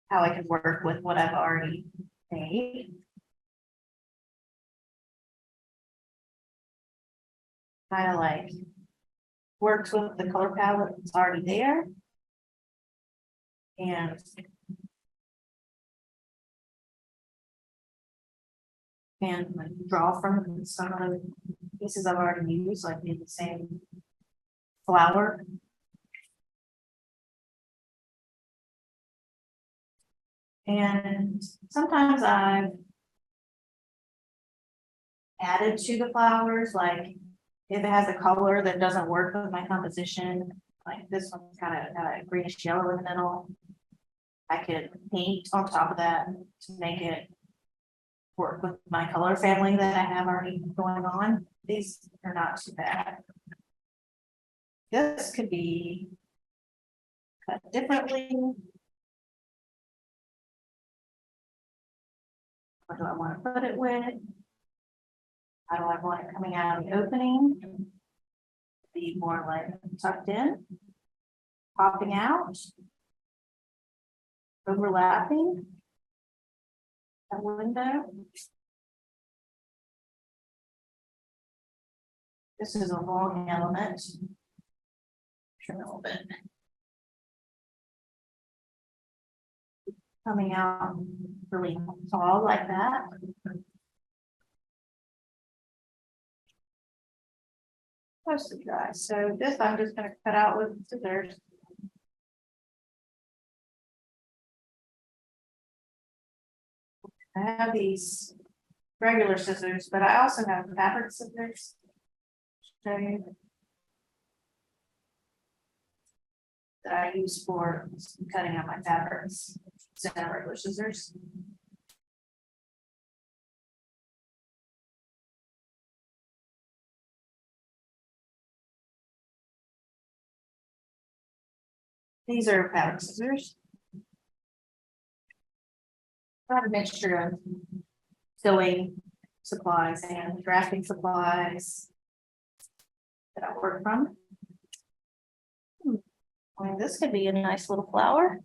how I can work with what I've already made. Kind of like works with the color palette that's already there. And like draw from some of the pieces I've already used, like in the same flower. And sometimes I've added to the flowers, like if it has a color that doesn't work with my composition, like this one's kind of got a greenish yellow in the middle, I could paint on top of that to make it work with my color family that I have already going on. These are not too bad. This could be cut differently. What do I want to put it with? How do I want it coming out of the opening? Be more like tucked in, popping out, overlapping a window. This is a long element. Trim a little bit. Coming out really tall like that. Close to dry. So this I'm just going to cut out with scissors. I have these regular scissors, but I also have fabric scissors. Show you. That I use for cutting out my fabrics instead of regular scissors. These are fabric scissors. I have a mixture of sewing supplies and drafting supplies that I work from. I mean, this could be a nice little flower.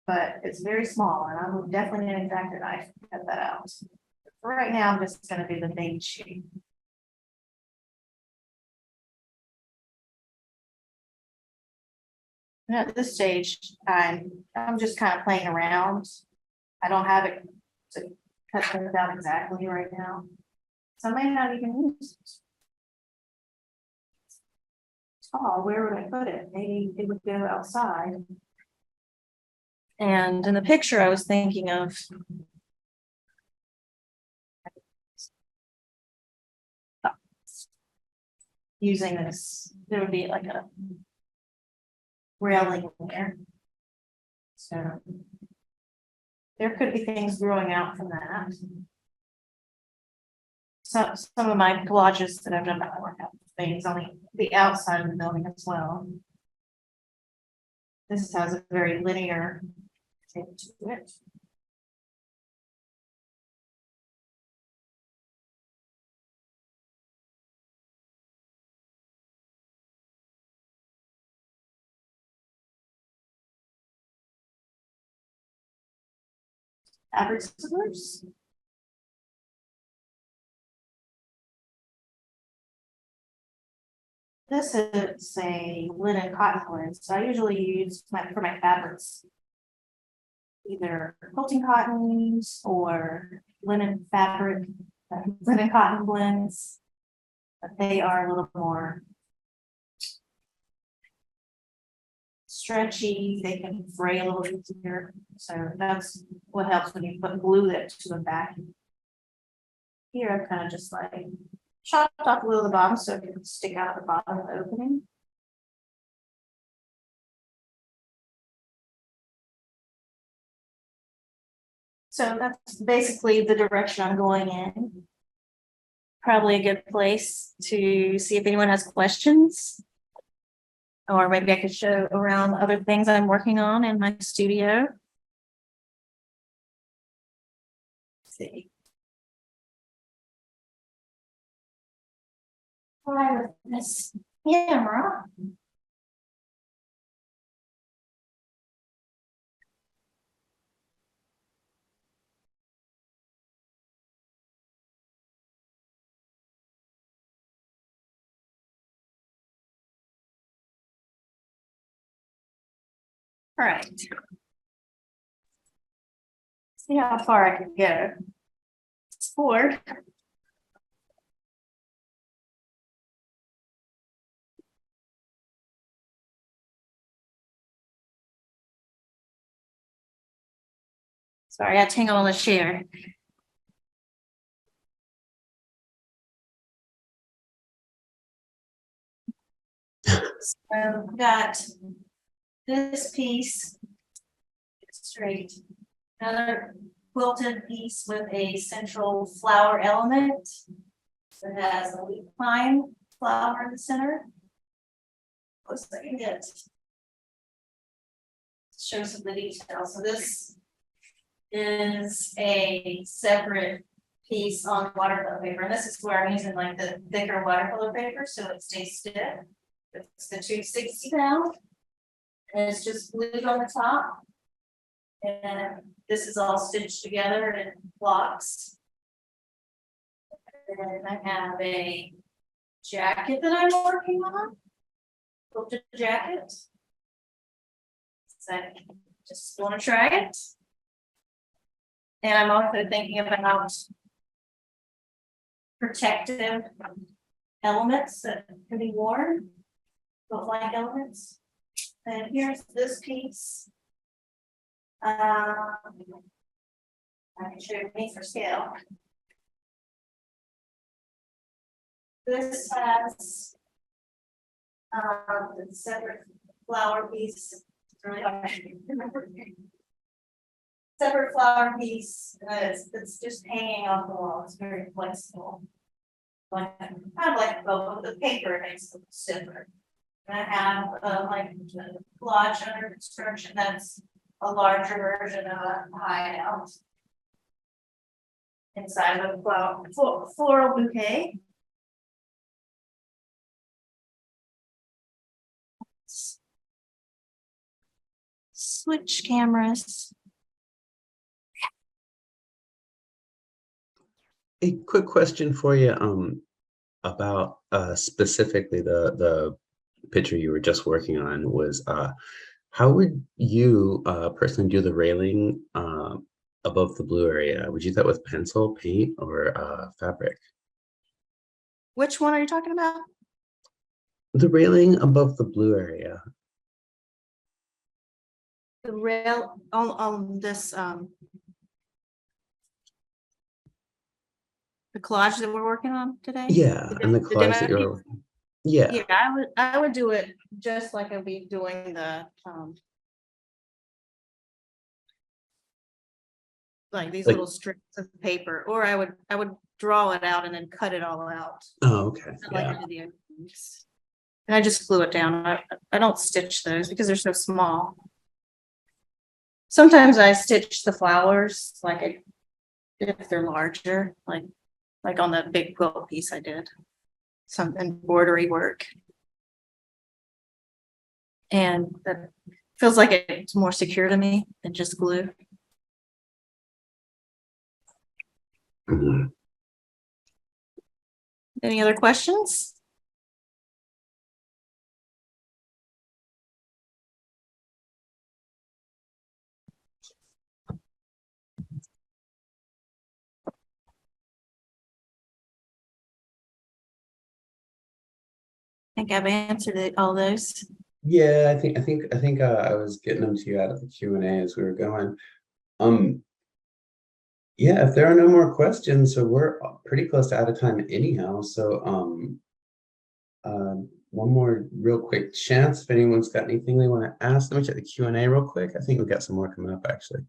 But it's very small, and I'm definitely gonna exact a knife to cut that out. For right now, I'm just gonna do the main shape. And at this stage, I'm just kind of playing around. I don't have it to cut things out exactly right now. So I may not even use it. Oh, where would I put it? Maybe it would go outside. And in the picture, I was thinking of using this. There would be like a railing there. So there could be things growing out from that. Some of my collages that I've done before have things on the outside of the building as well. This has a very linear shape to it. Fabric scissors. This is a linen cotton blend, so I usually use for my fabrics either quilting cottons or linen fabric, linen cotton blends, but they are a little more stretchy. They can fray a little easier, so that's what helps when you put glue that to them back. Here, I've kind of just like chopped off a little of the bottom so it can stick out at the bottom of the opening. So that's basically the direction I'm going in. Probably a good place to see if anyone has questions. Or maybe I could show around other things I'm working on in my studio. Let's see. Why with this camera? All right. See how far I can go. It's 4. Sorry, I tangled on the chair. So we've got this piece straight, another quilted piece with a central flower element that has a leaf pine flower in the center. Looks like it shows some of the details. So this is a separate piece on watercolor paper, and this is where I'm using like the thicker watercolor paper so it stays stiff. It's the 260 pound, and it's just glued on the top. And this is all stitched together in blocks. And I have a jacket that I'm working on, quilted jacket. So I just want to try it. And I'm also thinking about protective elements that can be worn, quilt-like elements. And here's this piece. I can show you for scale. This has a separate flower piece. It's really hard to remember. Separate flower piece. It's just hanging off the wall. It's very flexible. Like kind of like the paper makes it stiffer. And I have like a collage under construction that's a larger version of a hideout inside of a floral bouquet. switch cameras. A quick question for you, about specifically the picture you were just working on was how would you personally do the railing above the blue area? Would you do that with pencil, paint, or fabric? Which one are you talking about? The railing above the blue area. The rail on this the collage that we're working on today? Yeah, and the collage demo that piece? you're. Yeah. Yeah, I would do it just like I'd be doing the like these Like, little strips of paper, or I would draw it out and then cut it all out. oh, okay. Not like Yeah. I did the other piece. And I just glue it down. I don't stitch those because they're so small. Sometimes I stitch the flowers like if they're larger, like on the big quilt piece I did. Some embroidery work. And that feels like it's more secure to me than just glue. Mhm. Any other questions? I think I've answered all those. Yeah, I think I was getting them to you out of the Q&A as we were going. Yeah, if there are no more questions, so we're pretty close to out of time anyhow. So one more real quick chance if anyone's got anything they want to ask. Let me check the Q&A real quick. I think we've got some more coming up actually.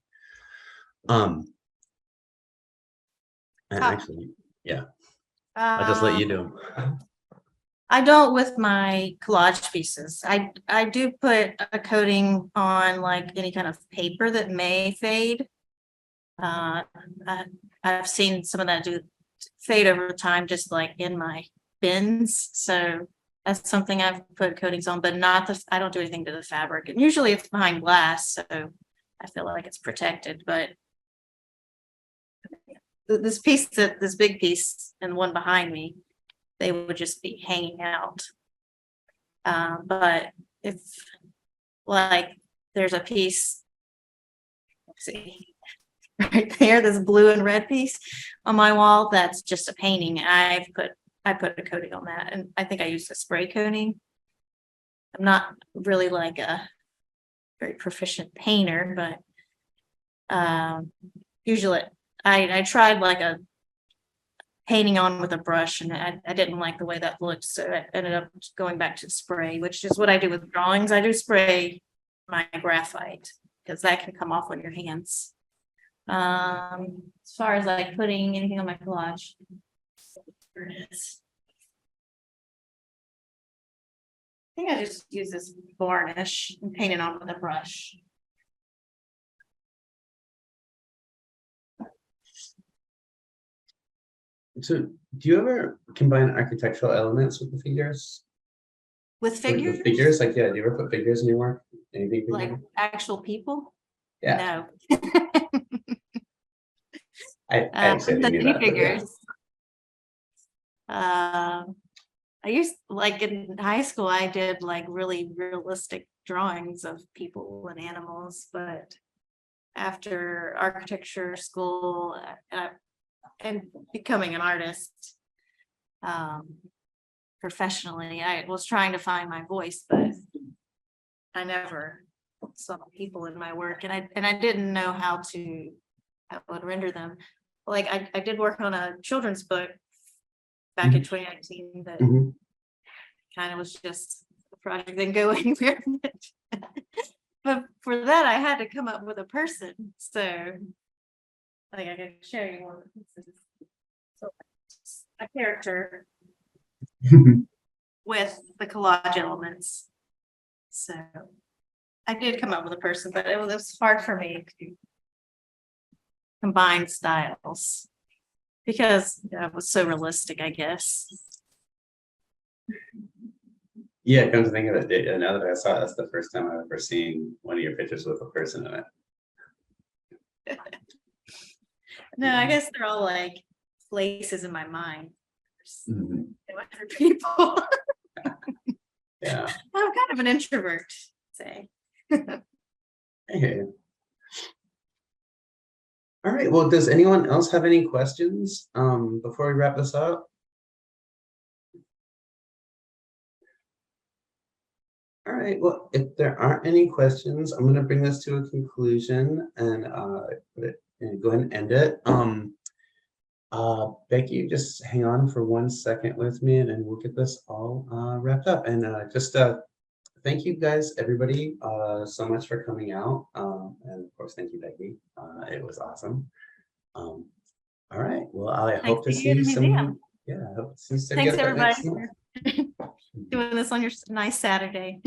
And actually, yeah, I'll just let you do them. I don't with my collage pieces. I do put a coating on like any kind of paper that may fade. I, I've seen some of that do fade over time, just like in my bins. So that's something I've put coatings on, but not the, I don't do anything to the fabric. And usually it's behind glass, so I feel like it's protected, but this piece, this big piece and the one behind me, they would just be hanging out. But if like there's a piece, let's see, right there, this blue and red piece on my wall, that's just a painting. I put a coating on that, and I think I used a spray coating. I'm not really like a very proficient painter, but usually I tried like a painting on with a brush, and I didn't like the way that looked, so I ended up going back to spray, which is what I do with drawings. I do spray my graphite because that can come off on your hands. As far as like putting anything on my collage, here it is. I think I just use this varnish and paint it on with a brush. So do you ever combine architectural elements with the figures? With With figures, figures, like, yeah, do you ever put figures in your work? Anything like figure? actual people? Yeah, No. I actually The knew that, but yeah. figures. I used like in high school, I did like really realistic drawings of people and animals, but after architecture school and becoming an artist professionally, I was trying to find my voice, but I never saw people in my work, and I didn't know how I would render them. Like I did work on a children's book back in 2019 that kind of was just a project didn't go anywhere. But for that, I had to come up with a person. So like I can show you one of the pieces. So a character with the collage elements. So I did come up with a person, but it was hard for me to combine styles because it was so realistic, I guess. Yeah, come to think of it, now that I saw it, that's the first time I've ever seen one of your pictures with a person in it. No, I guess they're all like places in my mind. Mhm. Other people. Yeah. I'm kind of an introvert, say. Okay. All right, well, does anyone else have any questions before we wrap this up? All right, well, if there aren't any questions, I'm gonna bring this to a conclusion and go ahead and end it. Becky, just hang on for 1 second with me and then we'll get this all wrapped up. And just thank you guys, everybody, so much for coming out. And of course, thank you, Becky. It was awesome. All right, well, I hope to to you see and the some, museum. yeah, I hope to see some Thanks, together everybody, next month. for doing this on your nice Saturday.